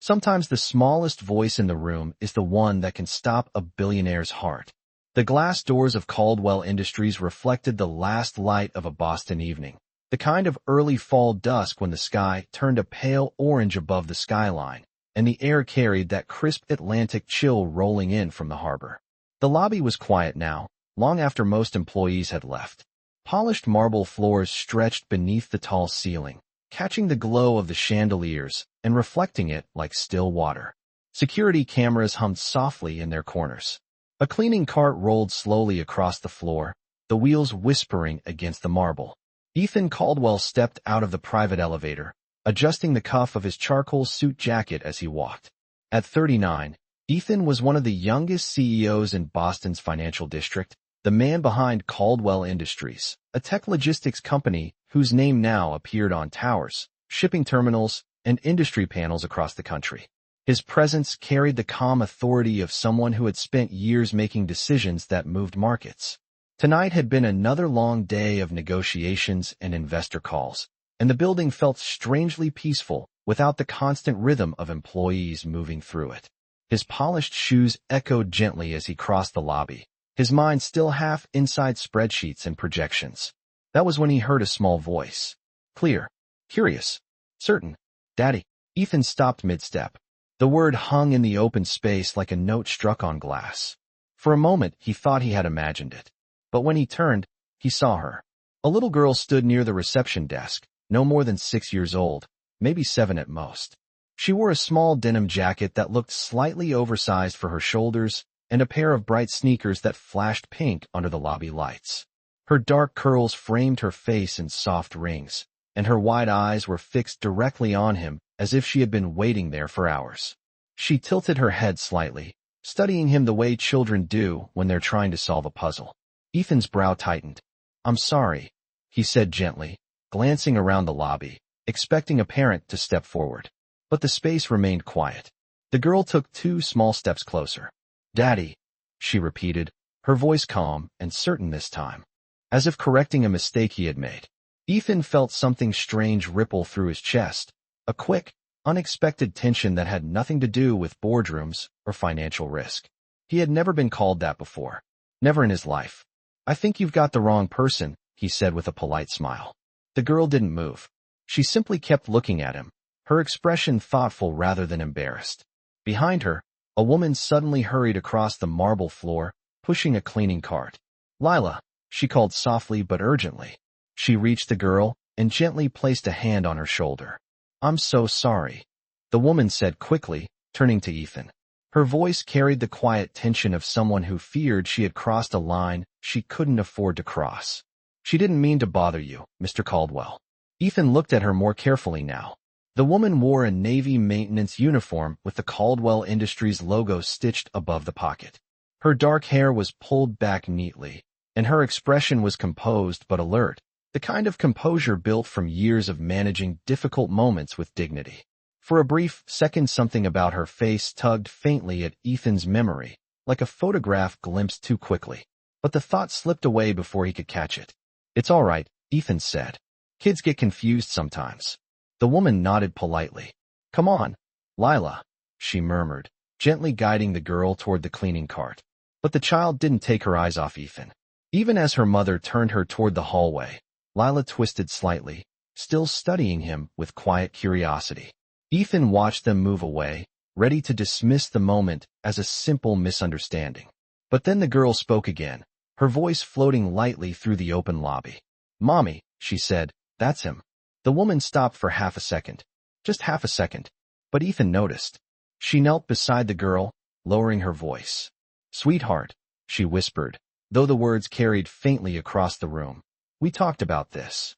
Sometimes the smallest voice in the room is the one that can stop a billionaire's heart. The glass doors of Caldwell Industries reflected the last light of a Boston evening, the kind of early fall dusk when the sky turned a pale orange above the skyline, and the air carried that crisp Atlantic chill rolling in from the harbor. The lobby was quiet now, long after most employees had left. Polished marble floors stretched beneath the tall ceiling, catching the glow of the chandeliers and reflecting it like still water. Security cameras hummed softly in their corners. A cleaning cart rolled slowly across the floor, the wheels whispering against the marble. Ethan Caldwell stepped out of the private elevator, adjusting the cuff of his charcoal suit jacket as he walked. At 39, Ethan was one of the youngest CEOs in Boston's financial district, the man behind Caldwell Industries, a tech logistics company whose name now appeared on towers, shipping terminals, and industry panels across the country. His presence carried the calm authority of someone who had spent years making decisions that moved markets. Tonight had been another long day of negotiations and investor calls, and the building felt strangely peaceful without the constant rhythm of employees moving through it. His polished shoes echoed gently as he crossed the lobby, his mind still half inside spreadsheets and projections. That was when he heard a small voice. Clear, curious, certain. Daddy. Ethan stopped mid-step. The word hung in the open space like a note struck on glass. For a moment, he thought he had imagined it. But when he turned, he saw her. A little girl stood near the reception desk, no more than 6 years old, maybe 7 at most. She wore a small denim jacket that looked slightly oversized for her shoulders and a pair of bright sneakers that flashed pink under the lobby lights. Her dark curls framed her face in soft rings, and her wide eyes were fixed directly on him as if she had been waiting there for hours. She tilted her head slightly, studying him the way children do when they're trying to solve a puzzle. Ethan's brow tightened. "I'm sorry," he said gently, glancing around the lobby, expecting a parent to step forward. But the space remained quiet. The girl took 2 small steps closer. "Daddy," she repeated, her voice calm and certain this time, as if correcting a mistake he had made. Ethan felt something strange ripple through his chest, a quick, unexpected tension that had nothing to do with boardrooms or financial risk. He had never been called that before. Never in his life. "I think you've got the wrong person," he said with a polite smile. The girl didn't move. She simply kept looking at him, her expression thoughtful rather than embarrassed. Behind her, a woman suddenly hurried across the marble floor, pushing a cleaning cart. "Lila," she called softly but urgently. She reached the girl and gently placed a hand on her shoulder. "I'm so sorry," the woman said quickly, turning to Ethan. Her voice carried the quiet tension of someone who feared she had crossed a line she couldn't afford to cross. "She didn't mean to bother you, Mr. Caldwell." Ethan looked at her more carefully now. The woman wore a Navy maintenance uniform with the Caldwell Industries logo stitched above the pocket. Her dark hair was pulled back neatly, and her expression was composed but alert, the kind of composure built from years of managing difficult moments with dignity. For a brief second, something about her face tugged faintly at Ethan's memory, like a photograph glimpsed too quickly. But the thought slipped away before he could catch it. "It's all right," Ethan said. "Kids get confused sometimes." The woman nodded politely. "Come on, Lila," she murmured, gently guiding the girl toward the cleaning cart. But the child didn't take her eyes off Ethan. Even as her mother turned her toward the hallway, Lila twisted slightly, still studying him with quiet curiosity. Ethan watched them move away, ready to dismiss the moment as a simple misunderstanding. But then the girl spoke again, her voice floating lightly through the open lobby. "Mommy," she said, "that's him." The woman stopped for half a second. Just half a second. But Ethan noticed. She knelt beside the girl, lowering her voice. "Sweetheart," she whispered, though the words carried faintly across the room. "We talked about this."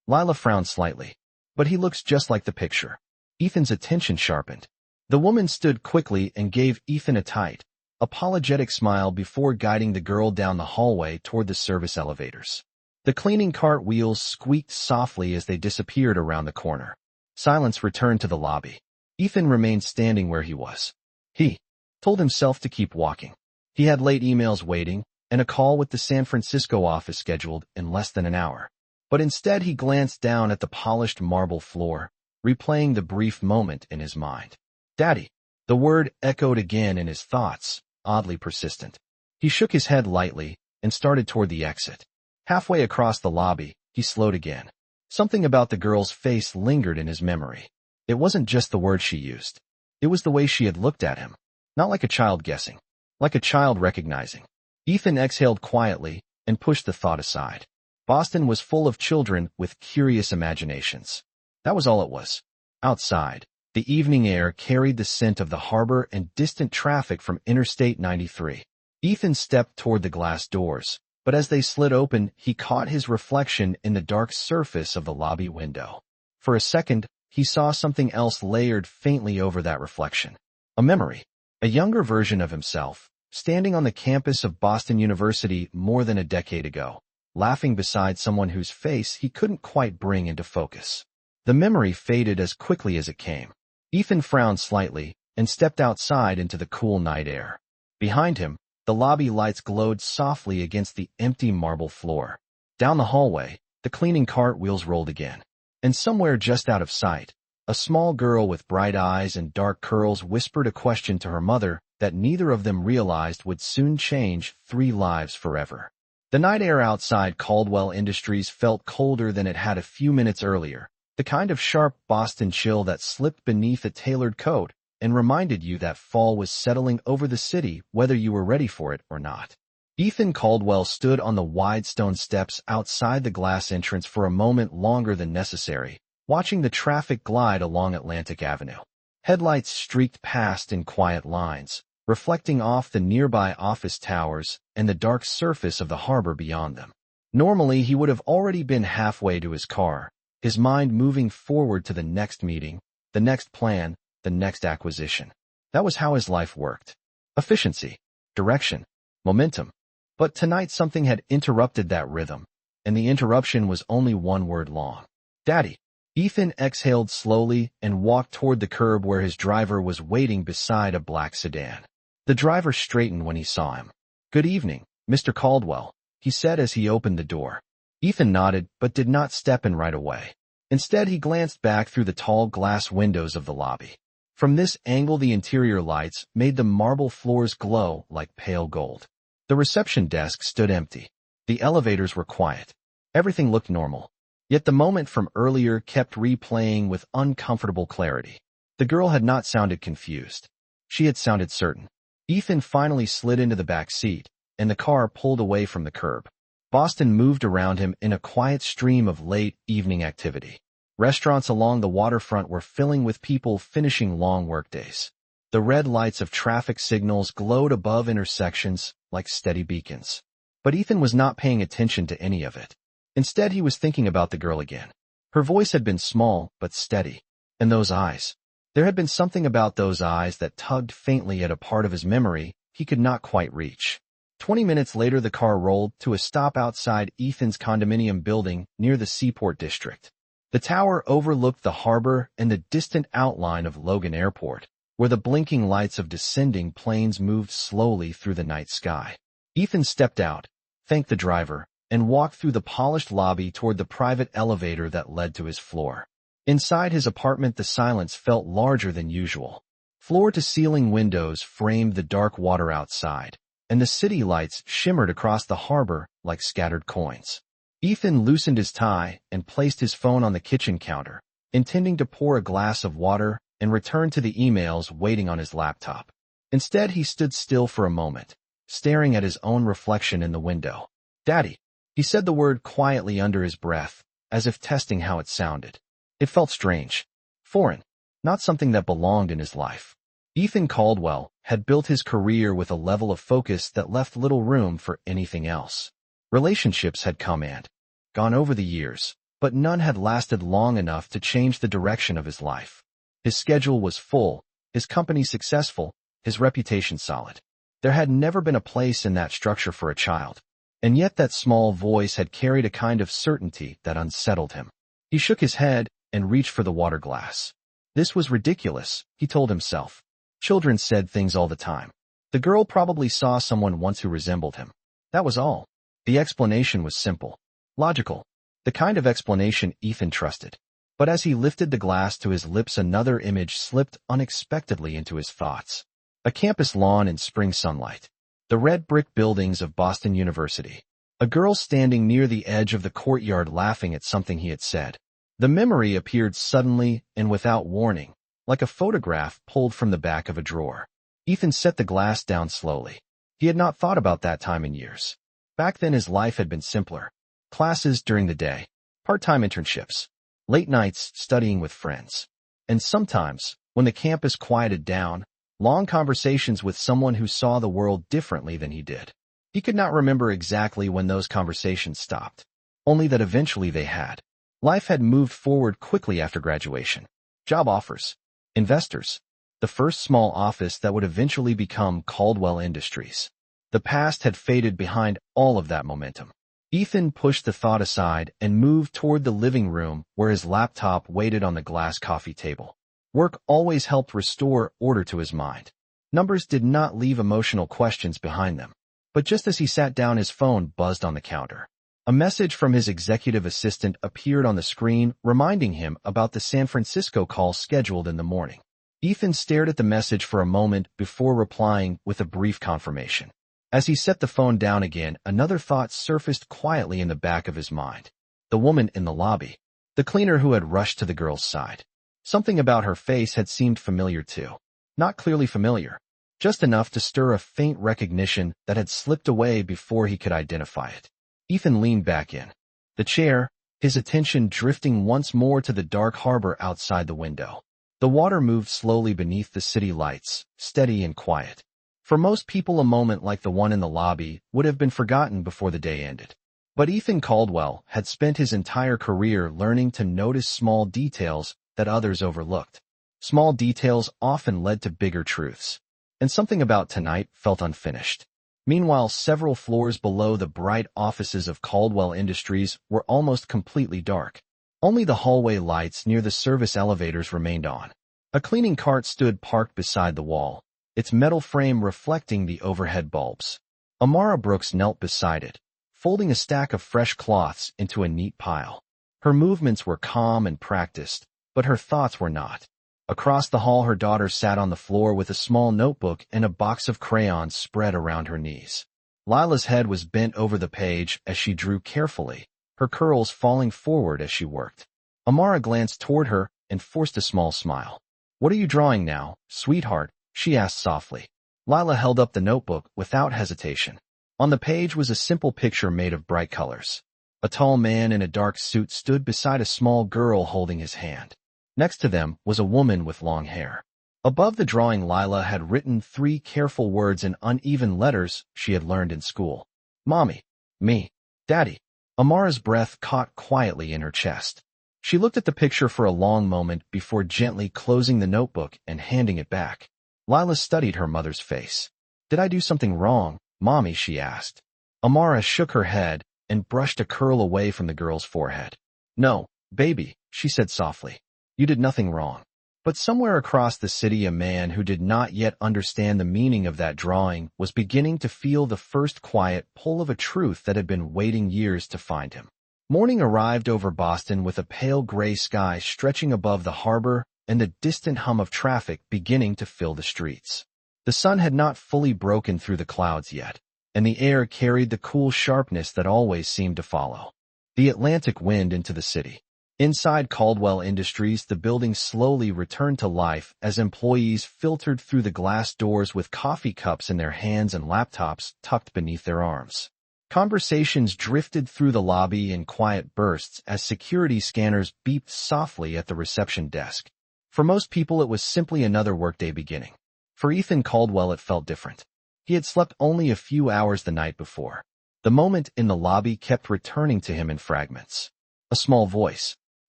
Lila frowned slightly. "But he looks just like the picture." Ethan's attention sharpened. The woman stood quickly and gave Ethan a tight, apologetic smile before guiding the girl down the hallway toward the service elevators. The cleaning cart wheels squeaked softly as they disappeared around the corner. Silence returned to the lobby. Ethan remained standing where he was. He told himself to keep walking. He had late emails waiting and a call with the San Francisco office scheduled in less than an hour. But instead he glanced down at the polished marble floor, replaying the brief moment in his mind. Daddy. The word echoed again in his thoughts, oddly persistent. He shook his head lightly and started toward the exit. Halfway across the lobby, he slowed again. Something about the girl's face lingered in his memory. It wasn't just the word she used. It was the way she had looked at him. Not like a child guessing. Like a child recognizing. Ethan exhaled quietly and pushed the thought aside. Boston was full of children with curious imaginations. That was all it was. Outside, the evening air carried the scent of the harbor and distant traffic from Interstate 93. Ethan stepped toward the glass doors, but as they slid open, he caught his reflection in the dark surface of the lobby window. For a second, he saw something else layered faintly over that reflection. A memory. A younger version of himself, standing on the campus of Boston University more than a decade ago, laughing beside someone whose face he couldn't quite bring into focus. The memory faded as quickly as it came. Ethan frowned slightly and stepped outside into the cool night air. Behind him, the lobby lights glowed softly against the empty marble floor. Down the hallway, the cleaning cart wheels rolled again. And somewhere just out of sight, a small girl with bright eyes and dark curls whispered a question to her mother that neither of them realized would soon change 3 lives forever. The night air outside Caldwell Industries felt colder than it had a few minutes earlier, the kind of sharp Boston chill that slipped beneath a tailored coat and reminded you that fall was settling over the city whether you were ready for it or not. Ethan Caldwell stood on the wide stone steps outside the glass entrance for a moment longer than necessary, watching the traffic glide along Atlantic Avenue. Headlights streaked past in quiet lines, reflecting off the nearby office towers and the dark surface of the harbor beyond them. Normally, he would have already been halfway to his car, his mind moving forward to the next meeting, the next plan, the next acquisition. That was how his life worked. Efficiency, direction, momentum. But tonight something had interrupted that rhythm, and the interruption was only one word long. Daddy. Ethan exhaled slowly and walked toward the curb where his driver was waiting beside a black sedan. The driver straightened when he saw him. Good evening, Mr. Caldwell, he said as he opened the door. Ethan nodded but did not step in right away. Instead, he glanced back through the tall glass windows of the lobby. From this angle, the interior lights made the marble floors glow like pale gold. The reception desk stood empty. The elevators were quiet. Everything looked normal. Yet the moment from earlier kept replaying with uncomfortable clarity. The girl had not sounded confused. She had sounded certain. Ethan finally slid into the back seat, and the car pulled away from the curb. Boston moved around him in a quiet stream of late evening activity. Restaurants along the waterfront were filling with people finishing long workdays. The red lights of traffic signals glowed above intersections like steady beacons. But Ethan was not paying attention to any of it. Instead, he was thinking about the girl again. Her voice had been small but steady. And those eyes. There had been something about those eyes that tugged faintly at a part of his memory he could not quite reach. 20 minutes later, the car rolled to a stop outside Ethan's condominium building near the Seaport District. The tower overlooked the harbor and the distant outline of Logan Airport, where the blinking lights of descending planes moved slowly through the night sky. Ethan stepped out, thanked the driver, and walked through the polished lobby toward the private elevator that led to his floor. Inside his apartment, the silence felt larger than usual. Floor-to-ceiling windows framed the dark water outside, and the city lights shimmered across the harbor like scattered coins. Ethan loosened his tie and placed his phone on the kitchen counter, intending to pour a glass of water and return to the emails waiting on his laptop. Instead, he stood still for a moment, staring at his own reflection in the window. Daddy. He said the word quietly under his breath, as if testing how it sounded. It felt strange. Foreign. Not something that belonged in his life. Ethan Caldwell had built his career with a level of focus that left little room for anything else. Relationships had come and gone over the years, but none had lasted long enough to change the direction of his life. His schedule was full, his company successful, his reputation solid. There had never been a place in that structure for a child. And yet that small voice had carried a kind of certainty that unsettled him. He shook his head and reached for the water glass. This was ridiculous, he told himself. Children said things all the time. The girl probably saw someone once who resembled him. That was all. The explanation was simple. Logical. The kind of explanation Ethan trusted. But as he lifted the glass to his lips, another image slipped unexpectedly into his thoughts. A campus lawn in spring sunlight. The red brick buildings of Boston University. A girl standing near the edge of the courtyard laughing at something he had said. The memory appeared suddenly and without warning, like a photograph pulled from the back of a drawer. Ethan set the glass down slowly. He had not thought about that time in years. Back then his life had been simpler. Classes during the day, part-time internships, late nights studying with friends. And sometimes, when the campus quieted down, long conversations with someone who saw the world differently than he did. He could not remember exactly when those conversations stopped, only that eventually they had. Life had moved forward quickly after graduation. Job offers, investors, the first small office that would eventually become Caldwell Industries. The past had faded behind all of that momentum. Ethan pushed the thought aside and moved toward the living room where his laptop waited on the glass coffee table. Work always helped restore order to his mind. Numbers did not leave emotional questions behind them. But just as he sat down, his phone buzzed on the counter. A message from his executive assistant appeared on the screen, reminding him about the San Francisco call scheduled in the morning. Ethan stared at the message for a moment before replying with a brief confirmation. As he set the phone down again, another thought surfaced quietly in the back of his mind. The woman in the lobby. The cleaner who had rushed to the girl's side. Something about her face had seemed familiar too. Not clearly familiar, just enough to stir a faint recognition that had slipped away before he could identify it. Ethan leaned back in the chair, his attention drifting once more to the dark harbor outside the window. The water moved slowly beneath the city lights, steady and quiet. For most people, a moment like the one in the lobby would have been forgotten before the day ended. But Ethan Caldwell had spent his entire career learning to notice small details that others overlooked. Small details often led to bigger truths. And something about tonight felt unfinished. Meanwhile, several floors below, the bright offices of Caldwell Industries were almost completely dark. Only the hallway lights near the service elevators remained on. A cleaning cart stood parked beside the wall, its metal frame reflecting the overhead bulbs. Amara Brooks knelt beside it, folding a stack of fresh cloths into a neat pile. Her movements were calm and practiced, but her thoughts were not. Across the hall, her daughter sat on the floor with a small notebook and a box of crayons spread around her knees. Lila's head was bent over the page as she drew carefully, her curls falling forward as she worked. Amara glanced toward her and forced a small smile. "What are you drawing now, sweetheart?" she asked softly. Lila held up the notebook without hesitation. On the page was a simple picture made of bright colors. A tall man in a dark suit stood beside a small girl holding his hand. Next to them was a woman with long hair. Above the drawing, Lila had written 3 careful words in uneven letters she had learned in school. Mommy, me, Daddy. Amara's breath caught quietly in her chest. She looked at the picture for a long moment before gently closing the notebook and handing it back. Lila studied her mother's face. "Did I do something wrong, Mommy?" she asked. Amara shook her head and brushed a curl away from the girl's forehead. "No, baby," she said softly. "You did nothing wrong." But somewhere across the city, a man who did not yet understand the meaning of that drawing was beginning to feel the first quiet pull of a truth that had been waiting years to find him. Morning arrived over Boston with a pale gray sky stretching above the harbor and the distant hum of traffic beginning to fill the streets. The sun had not fully broken through the clouds yet, and the air carried the cool sharpness that always seemed to follow the Atlantic wind into the city. Inside Caldwell Industries, the building slowly returned to life as employees filtered through the glass doors with coffee cups in their hands and laptops tucked beneath their arms. Conversations drifted through the lobby in quiet bursts as security scanners beeped softly at the reception desk. For most people, it was simply another workday beginning. For Ethan Caldwell, it felt different. He had slept only a few hours the night before. The moment in the lobby kept returning to him in fragments. A small voice.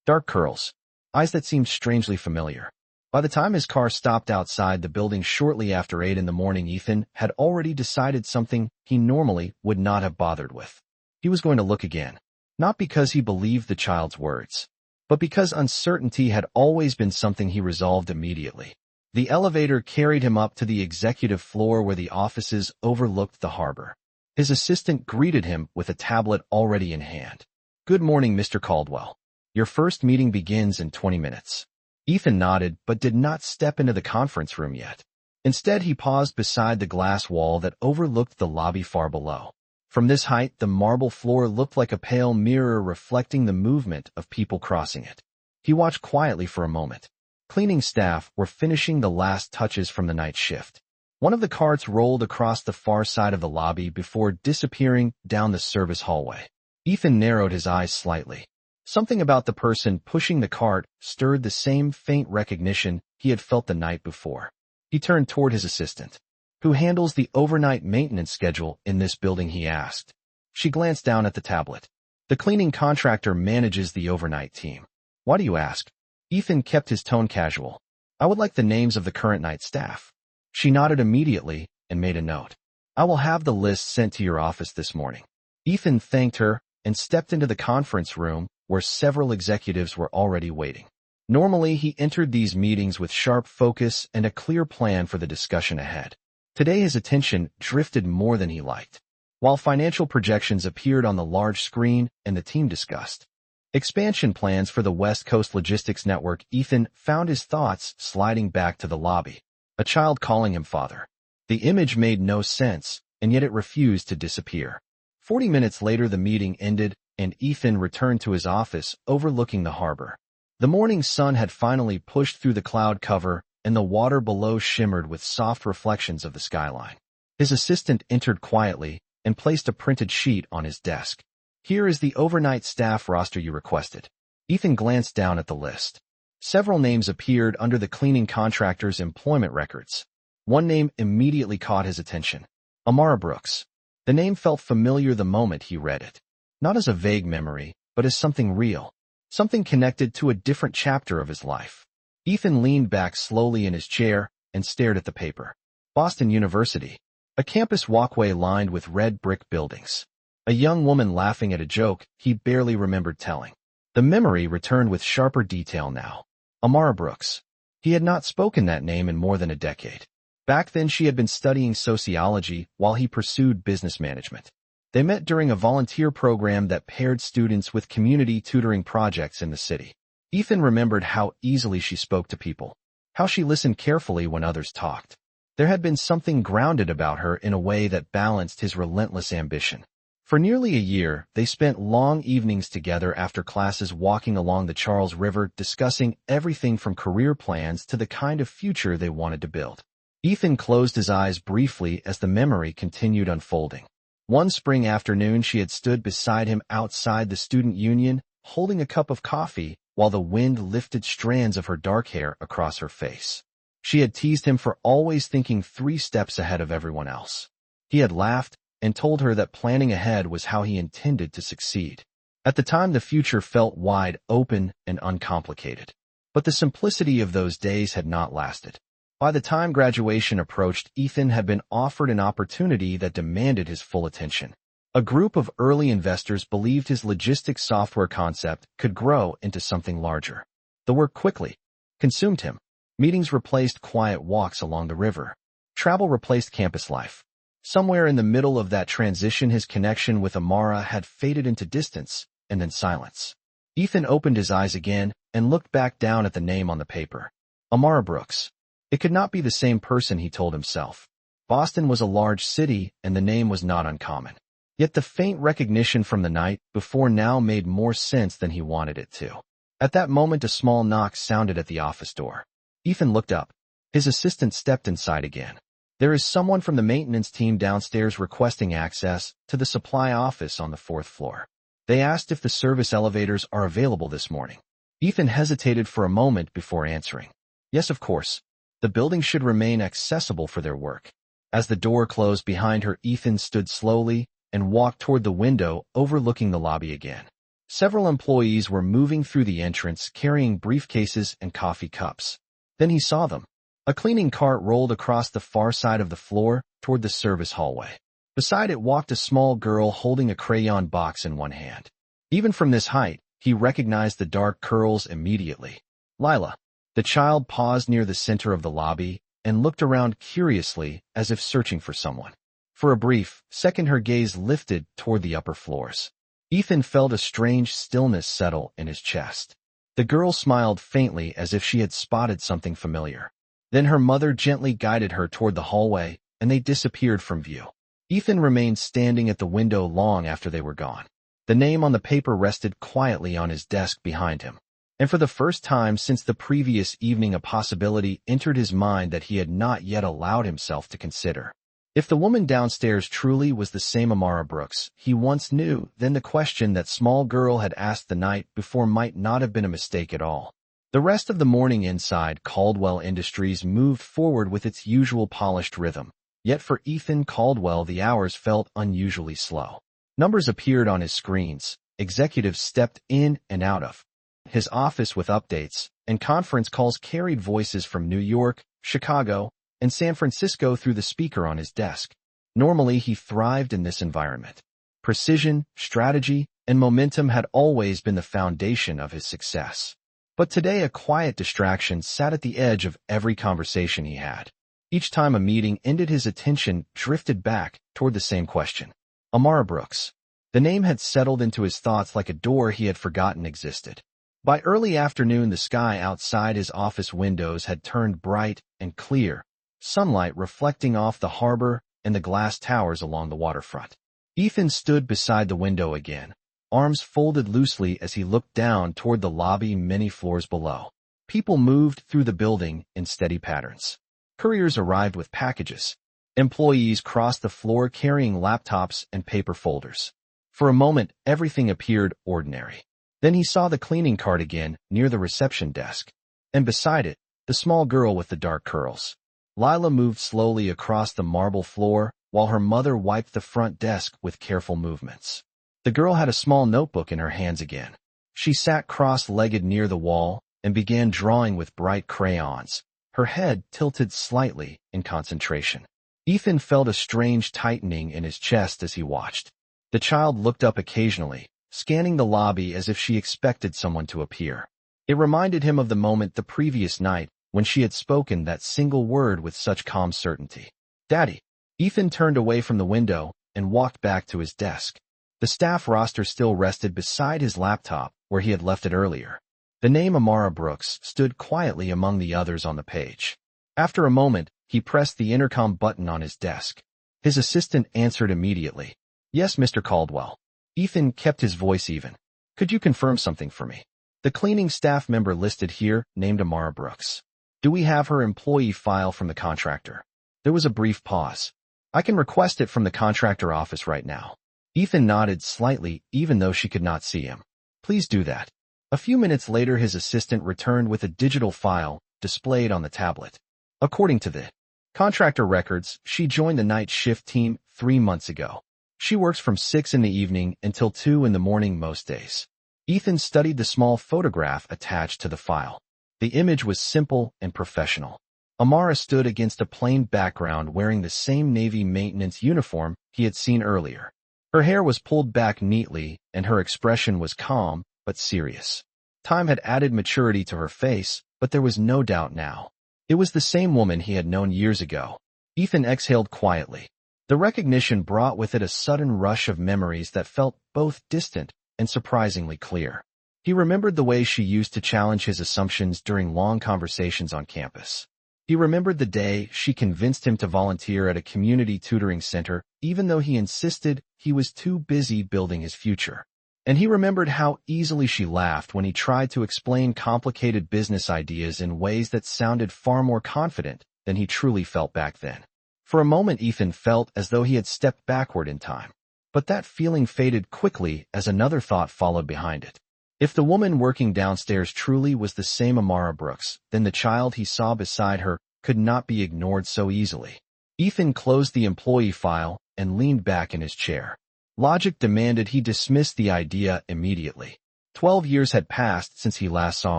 Dark curls, eyes that seemed strangely familiar. By the time his car stopped outside the building shortly after 8 in the morning, Ethan had already decided something he normally would not have bothered with. He was going to look again, not because he believed the child's words, but because uncertainty had always been something he resolved immediately. The elevator carried him up to the executive floor where the offices overlooked the harbor. His assistant greeted him with a tablet already in hand. "Good morning, Mr. Caldwell." Your first meeting begins in 20 minutes. Ethan nodded but did not step into the conference room yet. Instead, he paused beside the glass wall that overlooked the lobby far below. From this height, the marble floor looked like a pale mirror reflecting the movement of people crossing it. He watched quietly for a moment. Cleaning staff were finishing the last touches from the night shift. One of the carts rolled across the far side of the lobby before disappearing down the service hallway. Ethan narrowed his eyes slightly. Something about the person pushing the cart stirred the same faint recognition he had felt the night before. He turned toward his assistant. "Who handles the overnight maintenance schedule in this building?" he asked. She glanced down at the tablet. "The cleaning contractor manages the overnight team." "Why do you ask?" Ethan kept his tone casual. "I would like the names of the current night staff." She nodded immediately and made a note. "I will have the list sent to your office this morning." Ethan thanked her and stepped into the conference room where several executives were already waiting. Normally, he entered these meetings with sharp focus and a clear plan for the discussion ahead. Today, his attention drifted more than he liked. While financial projections appeared on the large screen and the team discussed expansion plans for the West Coast Logistics Network, Ethan found his thoughts sliding back to the lobby. A child calling him father. The image made no sense, and yet it refused to disappear. 40 minutes later, the meeting ended, and Ethan returned to his office overlooking the harbor. The morning sun had finally pushed through the cloud cover, and the water below shimmered with soft reflections of the skyline. His assistant entered quietly and placed a printed sheet on his desk. "Here is the overnight staff roster you requested." Ethan glanced down at the list. Several names appeared under the cleaning contractor's employment records. One name immediately caught his attention. Amara Brooks. The name felt familiar the moment he read it. Not as a vague memory, but as something real. Something connected to a different chapter of his life. Ethan leaned back slowly in his chair and stared at the paper. Boston University. A campus walkway lined with red brick buildings. A young woman laughing at a joke he barely remembered telling. The memory returned with sharper detail now. Amara Brooks. He had not spoken that name in more than a decade. Back then, she had been studying sociology while he pursued business management. They met during a volunteer program that paired students with community tutoring projects in the city. Ethan remembered how easily she spoke to people, how she listened carefully when others talked. There had been something grounded about her in a way that balanced his relentless ambition. For nearly a year, they spent long evenings together after classes walking along the Charles River, discussing everything from career plans to the kind of future they wanted to build. Ethan closed his eyes briefly as the memory continued unfolding. One spring afternoon, she had stood beside him outside the student union, holding a cup of coffee, while the wind lifted strands of her dark hair across her face. She had teased him for always thinking 3 steps ahead of everyone else. He had laughed and told her that planning ahead was how he intended to succeed. At the time, the future felt wide open and uncomplicated. But the simplicity of those days had not lasted. By the time graduation approached, Ethan had been offered an opportunity that demanded his full attention. A group of early investors believed his logistics software concept could grow into something larger. The work quickly consumed him. Meetings replaced quiet walks along the river. Travel replaced campus life. Somewhere in the middle of that transition, his connection with Amara had faded into distance and then silence. Ethan opened his eyes again and looked back down at the name on the paper. Amara Brooks. It could not be the same person, he told himself. Boston was a large city, and the name was not uncommon. Yet the faint recognition from the night before now made more sense than he wanted it to. At that moment, a small knock sounded at the office door. Ethan looked up. His assistant stepped inside again. "There is someone from the maintenance team downstairs requesting access to the supply office on the 4th floor. They asked if the service elevators are available this morning." Ethan hesitated for a moment before answering. "Yes, of course. The building should remain accessible for their work." As the door closed behind her, Ethan stood slowly and walked toward the window overlooking the lobby again. Several employees were moving through the entrance carrying briefcases and coffee cups. Then he saw them. A cleaning cart rolled across the far side of the floor toward the service hallway. Beside it walked a small girl holding a crayon box in one hand. Even from this height, he recognized the dark curls immediately. Lila. The child paused near the center of the lobby and looked around curiously as if searching for someone. For a brief second, her gaze lifted toward the upper floors. Ethan felt a strange stillness settle in his chest. The girl smiled faintly as if she had spotted something familiar. Then her mother gently guided her toward the hallway, and they disappeared from view. Ethan remained standing at the window long after they were gone. The name on the paper rested quietly on his desk behind him. And for the first time since the previous evening a possibility entered his mind that he had not yet allowed himself to consider. If the woman downstairs truly was the same Amara Brooks he once knew, then the question that small girl had asked the night before might not have been a mistake at all. The rest of the morning inside Caldwell Industries moved forward with its usual polished rhythm. Yet for Ethan Caldwell the hours felt unusually slow. Numbers appeared on his screens, executives stepped in and out of his office with updates, and conference calls carried voices from New York, Chicago, and San Francisco through the speaker on his desk. Normally he thrived in this environment. Precision, strategy, and momentum had always been the foundation of his success. But today a quiet distraction sat at the edge of every conversation he had. Each time a meeting ended his attention drifted back toward the same question. Amara Brooks. The name had settled into his thoughts like a door he had forgotten existed. By early afternoon the sky outside his office windows had turned bright and clear, sunlight reflecting off the harbor and the glass towers along the waterfront. Ethan stood beside the window again, arms folded loosely as he looked down toward the lobby many floors below. People moved through the building in steady patterns. Couriers arrived with packages. Employees crossed the floor carrying laptops and paper folders. For a moment, everything appeared ordinary. Then he saw the cleaning cart again near the reception desk, and beside it, the small girl with the dark curls. Lila moved slowly across the marble floor, while her mother wiped the front desk with careful movements. The girl had a small notebook in her hands again. She sat cross-legged near the wall and began drawing with bright crayons, her head tilted slightly in concentration. Ethan felt a strange tightening in his chest as he watched. The child looked up occasionally, scanning the lobby as if she expected someone to appear. It reminded him of the moment the previous night when she had spoken that single word with such calm certainty. "Daddy." Ethan turned away from the window and walked back to his desk. The staff roster still rested beside his laptop where he had left it earlier. The name Amara Brooks stood quietly among the others on the page. After a moment, he pressed the intercom button on his desk. His assistant answered immediately. "Yes, Mr. Caldwell." Ethan kept his voice even. "Could you confirm something for me?" The cleaning staff member listed here named Amara Brooks. "Do we have her employee file from the contractor?" There was a brief pause. "I can request it from the contractor office right now." Ethan nodded slightly even though she could not see him. "Please do that." A few minutes later his assistant returned with a digital file displayed on the tablet. According to the contractor records, she joined the night shift team 3 months ago. She works from 6 in the evening until 2 in the morning most days. Ethan studied the small photograph attached to the file. The image was simple and professional. Amara stood against a plain background wearing the same Navy maintenance uniform he had seen earlier. Her hair was pulled back neatly, and her expression was calm but serious. Time had added maturity to her face, but there was no doubt now. It was the same woman he had known years ago. Ethan exhaled quietly. The recognition brought with it a sudden rush of memories that felt both distant and surprisingly clear. He remembered the way she used to challenge his assumptions during long conversations on campus. He remembered the day she convinced him to volunteer at a community tutoring center, even though he insisted he was too busy building his future. And he remembered how easily she laughed when he tried to explain complicated business ideas in ways that sounded far more confident than he truly felt back then. For a moment Ethan felt as though he had stepped backward in time. But that feeling faded quickly as another thought followed behind it. If the woman working downstairs truly was the same Amara Brooks, then the child he saw beside her could not be ignored so easily. Ethan closed the employee file and leaned back in his chair. Logic demanded he dismiss the idea immediately. 12 years had passed since he last saw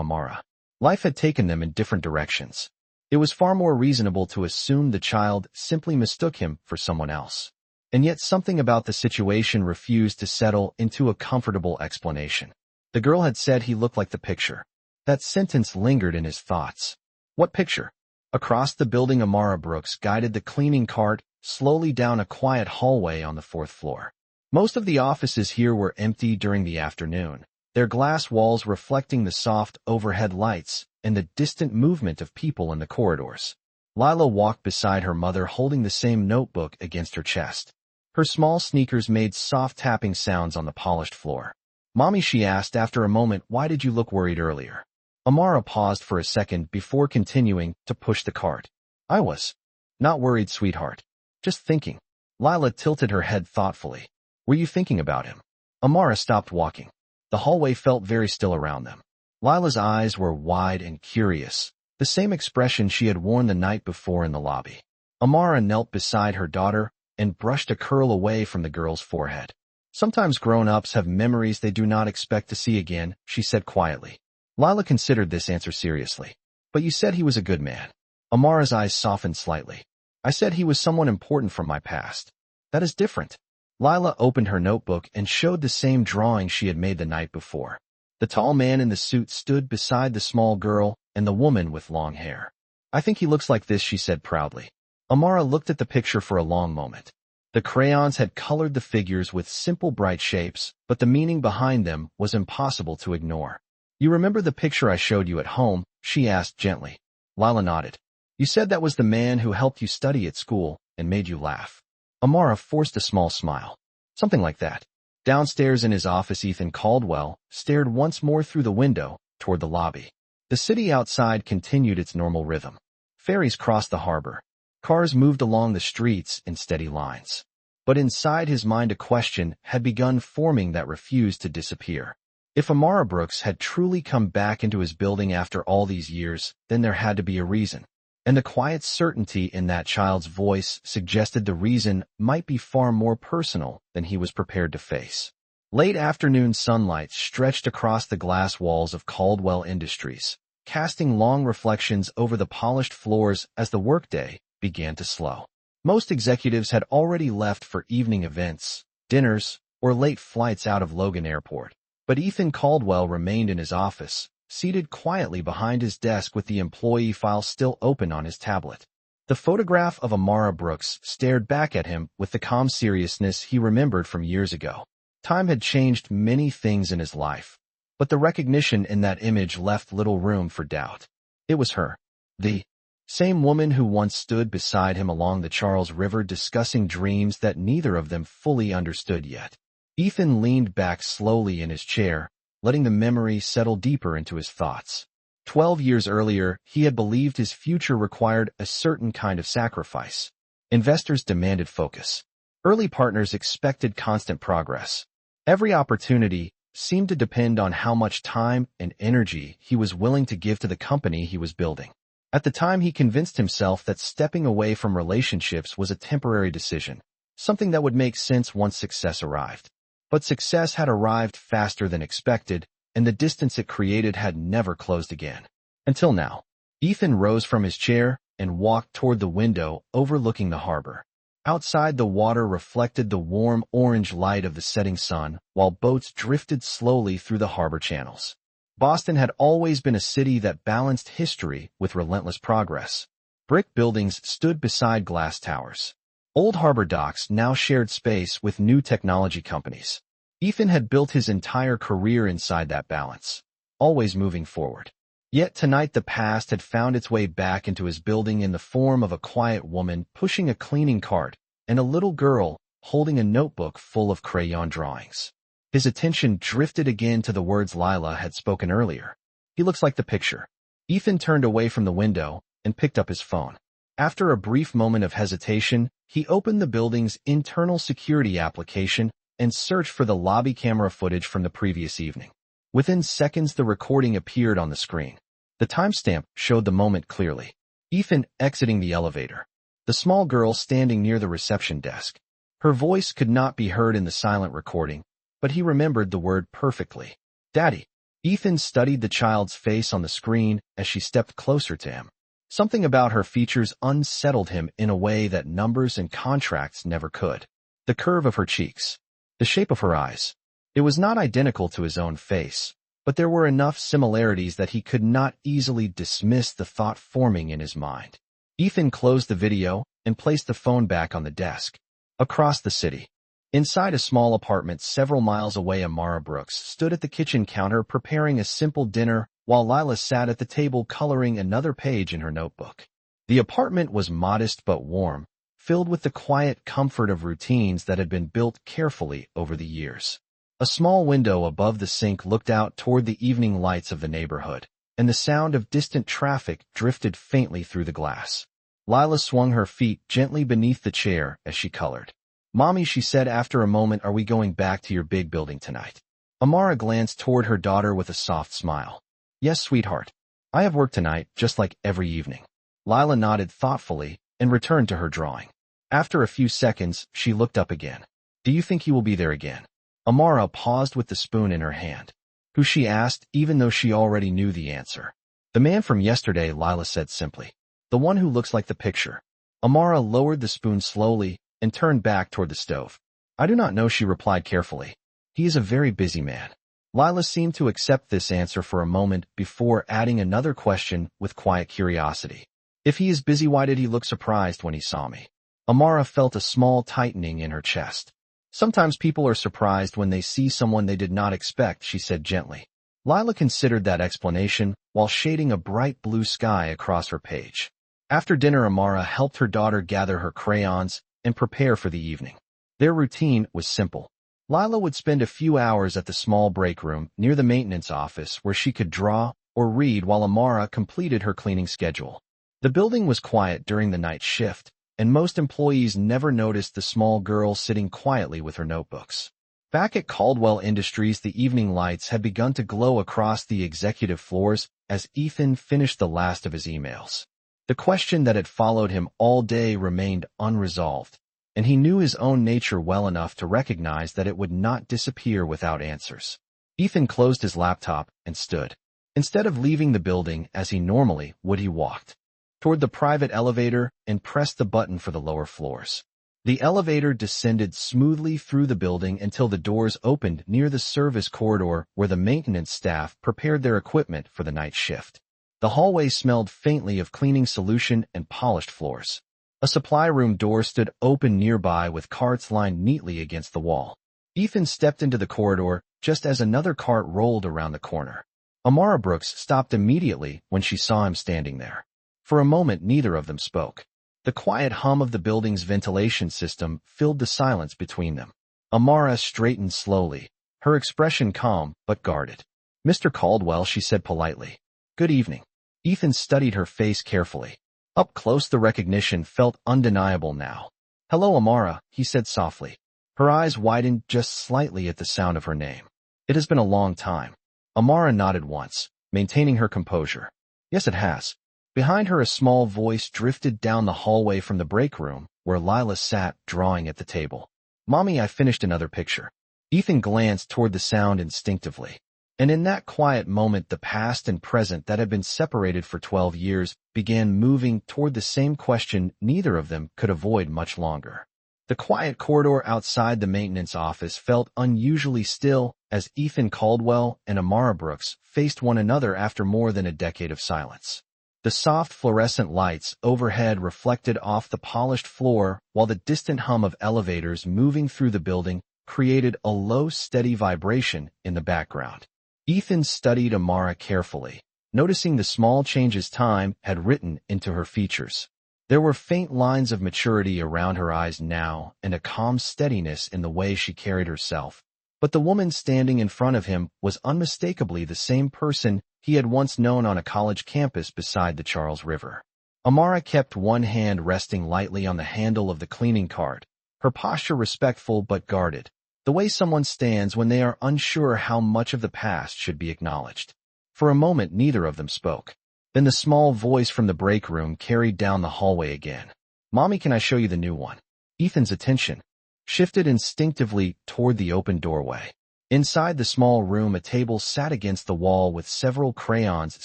Amara. Life had taken them in different directions. It was far more reasonable to assume the child simply mistook him for someone else. And yet something about the situation refused to settle into a comfortable explanation. The girl had said he looked like the picture. That sentence lingered in his thoughts. What picture? Across the building Amara Brooks guided the cleaning cart slowly down a quiet hallway on the 4th floor. Most of the offices here were empty during the afternoon, their glass walls reflecting the soft overhead lights and the distant movement of people in the corridors. Lila walked beside her mother holding the same notebook against her chest. Her small sneakers made soft tapping sounds on the polished floor. "Mommy," she asked after a moment, "why did you look worried earlier?" Amara paused for a second before continuing to push the cart. "I was not worried, sweetheart. Just thinking." Lila tilted her head thoughtfully. "Were you thinking about him?" Amara stopped walking. The hallway felt very still around them. Lila's eyes were wide and curious, the same expression she had worn the night before in the lobby. Amara knelt beside her daughter and brushed a curl away from the girl's forehead. "Sometimes grown-ups have memories they do not expect to see again," she said quietly. Lila considered this answer seriously. "But you said he was a good man." Amara's eyes softened slightly. "I said he was someone important from my past. That is different." Lila opened her notebook and showed the same drawing she had made the night before. The tall man in the suit stood beside the small girl and the woman with long hair. "I think he looks like this," she said proudly. Amara looked at the picture for a long moment. The crayons had colored the figures with simple bright shapes, but the meaning behind them was impossible to ignore. "You remember the picture I showed you at home?" she asked gently. Lila nodded. "You said that was the man who helped you study at school and made you laugh." Amara forced a small smile. "Something like that." Downstairs in his office, Ethan Caldwell stared once more through the window toward the lobby. The city outside continued its normal rhythm. Ferries crossed the harbor. Cars moved along the streets in steady lines. But inside his mind a question had begun forming that refused to disappear. If Amara Brooks had truly come back into his building after all these years, then there had to be a reason. And the quiet certainty in that child's voice suggested the reason might be far more personal than he was prepared to face. Late afternoon sunlight stretched across the glass walls of Caldwell Industries, casting long reflections over the polished floors as the workday began to slow. Most executives had already left for evening events, dinners, or late flights out of Logan Airport. But Ethan Caldwell remained in his office, seated quietly behind his desk with the employee file still open on his tablet. The photograph of Amara Brooks stared back at him with the calm seriousness he remembered from years ago. Time had changed many things in his life, but the recognition in that image left little room for doubt. It was her. The same woman who once stood beside him along the Charles River discussing dreams that neither of them fully understood yet. Ethan leaned back slowly in his chair, letting the memory settle deeper into his thoughts. 12 years earlier, he had believed his future required a certain kind of sacrifice. Investors demanded focus. Early partners expected constant progress. Every opportunity seemed to depend on how much time and energy he was willing to give to the company he was building. At the time, he convinced himself that stepping away from relationships was a temporary decision, something that would make sense once success arrived. But success had arrived faster than expected, and the distance it created had never closed again. Until now. Ethan rose from his chair and walked toward the window overlooking the harbor. Outside, the water reflected the warm orange light of the setting sun, while boats drifted slowly through the harbor channels. Boston had always been a city that balanced history with relentless progress. Brick buildings stood beside glass towers. Old harbor docks now shared space with new technology companies. Ethan had built his entire career inside that balance, always moving forward. Yet tonight the past had found its way back into his building in the form of a quiet woman pushing a cleaning cart and a little girl holding a notebook full of crayon drawings. His attention drifted again to the words Lila had spoken earlier. "He looks like the picture." Ethan turned away from the window and picked up his phone. After a brief moment of hesitation, he opened the building's internal security application and searched for the lobby camera footage from the previous evening. Within seconds, the recording appeared on the screen. The timestamp showed the moment clearly. Ethan exiting the elevator. The small girl standing near the reception desk. Her voice could not be heard in the silent recording, but he remembered the word perfectly. "Daddy." Ethan studied the child's face on the screen as she stepped closer to him. Something about her features unsettled him in a way that numbers and contracts never could. The curve of her cheeks. The shape of her eyes. It was not identical to his own face, but there were enough similarities that he could not easily dismiss the thought forming in his mind. Ethan closed the video and placed the phone back on the desk. Across the city. Inside a small apartment several miles away, Amara Brooks stood at the kitchen counter preparing a simple dinner while Lila sat at the table coloring another page in her notebook. The apartment was modest but warm, filled with the quiet comfort of routines that had been built carefully over the years. A small window above the sink looked out toward the evening lights of the neighborhood, and the sound of distant traffic drifted faintly through the glass. Lila swung her feet gently beneath the chair as she colored. "Mommy," she said after a moment, "are we going back to your big building tonight?" Amara glanced toward her daughter with a soft smile. "Yes, sweetheart. I have work tonight, just like every evening." Lila nodded thoughtfully and returned to her drawing. After a few seconds, she looked up again. "Do you think he will be there again?" Amara paused with the spoon in her hand. "Who?" she asked, even though she already knew the answer. "The man from yesterday," Lila said simply. "The one who looks like the picture." Amara lowered the spoon slowly and turned back toward the stove. "I do not know," she replied carefully. "He is a very busy man." Lila seemed to accept this answer for a moment before adding another question with quiet curiosity. "If he is busy, why did he look surprised when he saw me?" Amara felt a small tightening in her chest. "Sometimes people are surprised when they see someone they did not expect," she said gently. Lila considered that explanation while shading a bright blue sky across her page. After dinner, Amara helped her daughter gather her crayons and prepare for the evening. Their routine was simple. Lila would spend a few hours at the small break room near the maintenance office where she could draw or read while Amara completed her cleaning schedule. The building was quiet during the night shift, and most employees never noticed the small girl sitting quietly with her notebooks. Back at Caldwell Industries, the evening lights had begun to glow across the executive floors as Ethan finished the last of his emails. The question that had followed him all day remained unresolved, and he knew his own nature well enough to recognize that it would not disappear without answers. Ethan closed his laptop and stood. Instead of leaving the building as he normally would, he walked toward the private elevator and pressed the button for the lower floors. The elevator descended smoothly through the building until the doors opened near the service corridor where the maintenance staff prepared their equipment for the night shift. The hallway smelled faintly of cleaning solution and polished floors. A supply room door stood open nearby with carts lined neatly against the wall. Ethan stepped into the corridor just as another cart rolled around the corner. Amara Brooks stopped immediately when she saw him standing there. For a moment, neither of them spoke. The quiet hum of the building's ventilation system filled the silence between them. Amara straightened slowly, her expression calm but guarded. "Mr. Caldwell," she said politely. "Good evening." Ethan studied her face carefully. Up close, the recognition felt undeniable now. "Hello, Amara," he said softly. Her eyes widened just slightly at the sound of her name. "It has been a long time." Amara nodded once, maintaining her composure. "Yes, it has." Behind her, a small voice drifted down the hallway from the break room, where Lila sat drawing at the table. "Mommy, I finished another picture." Ethan glanced toward the sound instinctively. And in that quiet moment, the past and present that had been separated for 12 years began moving toward the same question neither of them could avoid much longer. The quiet corridor outside the maintenance office felt unusually still as Ethan Caldwell and Amara Brooks faced one another after more than a decade of silence. The soft fluorescent lights overhead reflected off the polished floor, while the distant hum of elevators moving through the building created a low, steady vibration in the background. Ethan studied Amara carefully, noticing the small changes time had written into her features. There were faint lines of maturity around her eyes now and a calm steadiness in the way she carried herself. But the woman standing in front of him was unmistakably the same person he had once known on a college campus beside the Charles River. Amara kept one hand resting lightly on the handle of the cleaning cart, her posture respectful but guarded, the way someone stands when they are unsure how much of the past should be acknowledged. For a moment, neither of them spoke. Then the small voice from the break room carried down the hallway again. "Mommy, can I show you the new one?" Ethan's attention shifted instinctively toward the open doorway. Inside the small room, a table sat against the wall with several crayons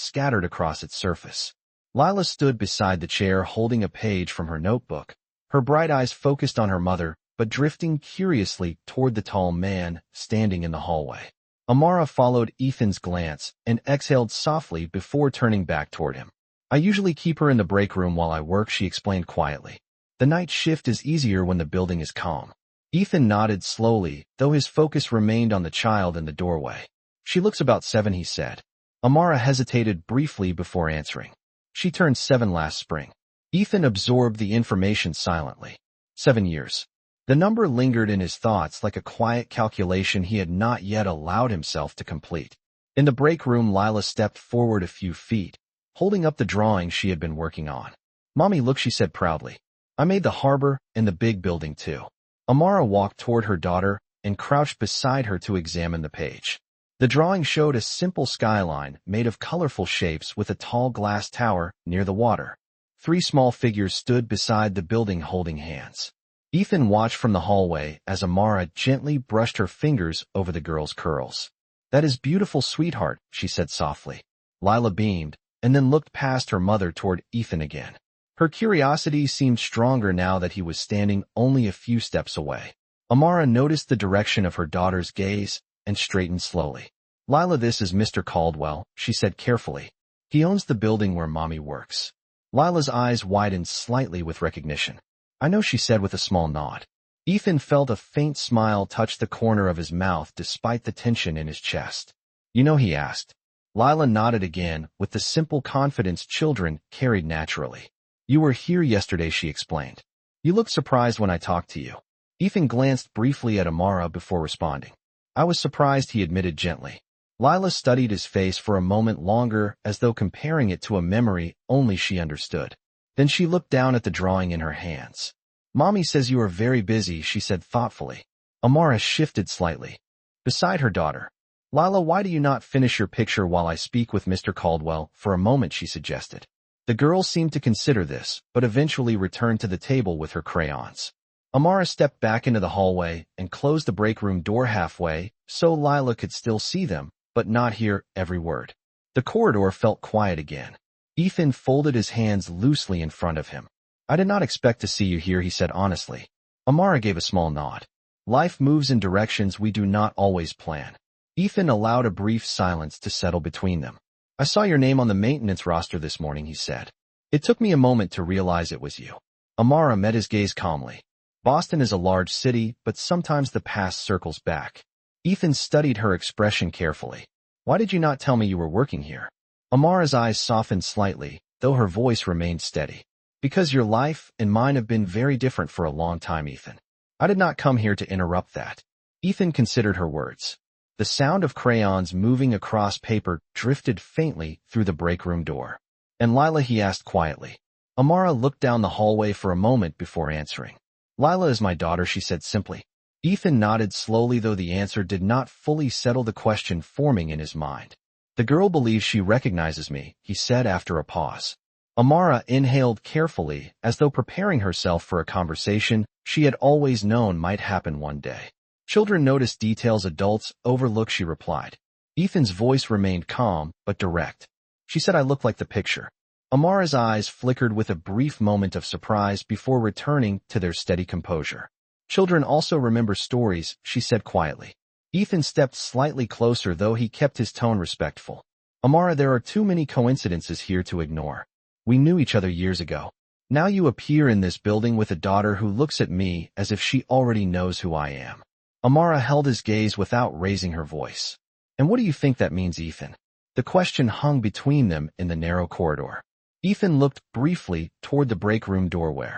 scattered across its surface. Lila stood beside the chair holding a page from her notebook, her bright eyes focused on her mother, but drifting curiously toward the tall man standing in the hallway. Amara followed Ethan's glance and exhaled softly before turning back toward him. "I usually keep her in the break room while I work," she explained quietly. "The night shift is easier when the building is calm." Ethan nodded slowly, though his focus remained on the child in the doorway. She looks about 7, he said. Amara hesitated briefly before answering. She turned 7 last spring. Ethan absorbed the information silently. 7 years. The number lingered in his thoughts like a quiet calculation he had not yet allowed himself to complete. In the break room, Lila stepped forward a few feet, holding up the drawing she had been working on. Mommy, look, she said proudly. I made the harbor and the big building too. Amara walked toward her daughter and crouched beside her to examine the page. The drawing showed a simple skyline made of colorful shapes with a tall glass tower near the water. 3 small figures stood beside the building holding hands. Ethan watched from the hallway as Amara gently brushed her fingers over the girl's curls. That is beautiful, sweetheart, she said softly. Lila beamed, and then looked past her mother toward Ethan again. Her curiosity seemed stronger now that he was standing only a few steps away. Amara noticed the direction of her daughter's gaze and straightened slowly. Lila, this is Mr. Caldwell, she said carefully. He owns the building where Mommy works. Lila's eyes widened slightly with recognition. I know, she said with a small nod. Ethan felt a faint smile touch the corner of his mouth despite the tension in his chest. You know, he asked. Lila nodded again with the simple confidence children carried naturally. You were here yesterday, she explained. You looked surprised when I talked to you. Ethan glanced briefly at Amara before responding. I was surprised, he admitted gently. Lila studied his face for a moment longer as though comparing it to a memory only she understood. Then she looked down at the drawing in her hands. Mommy says you are very busy, she said thoughtfully. Amara shifted slightly. Beside her daughter. Lila, why do you not finish your picture while I speak with Mr. Caldwell for a moment, she suggested. The girl seemed to consider this, but eventually returned to the table with her crayons. Amara stepped back into the hallway and closed the break room door halfway so Lila could still see them, but not hear every word. The corridor felt quiet again. Ethan folded his hands loosely in front of him. I did not expect to see you here, he said honestly. Amara gave a small nod. Life moves in directions we do not always plan. Ethan allowed a brief silence to settle between them. I saw your name on the maintenance roster this morning, he said. It took me a moment to realize it was you. Amara met his gaze calmly. Boston is a large city, but sometimes the past circles back. Ethan studied her expression carefully. Why did you not tell me you were working here? Amara's eyes softened slightly, though her voice remained steady. Because your life and mine have been very different for a long time, Ethan. I did not come here to interrupt that. Ethan considered her words. The sound of crayons moving across paper drifted faintly through the break room door. And Lila, he asked quietly. Amara looked down the hallway for a moment before answering. Lila is my daughter, she said simply. Ethan nodded slowly, though the answer did not fully settle the question forming in his mind. The girl believes she recognizes me, he said after a pause. Amara inhaled carefully, as though preparing herself for a conversation she had always known might happen one day. Children notice details adults overlook, she replied. Ethan's voice remained calm, but direct. She said I look like the picture. Amara's eyes flickered with a brief moment of surprise before returning to their steady composure. Children also remember stories, she said quietly. Ethan stepped slightly closer, though he kept his tone respectful. Amara, there are too many coincidences here to ignore. We knew each other years ago. Now you appear in this building with a daughter who looks at me as if she already knows who I am. Amara held his gaze without raising her voice. And what do you think that means, Ethan? The question hung between them in the narrow corridor. Ethan looked briefly toward the break room doorway.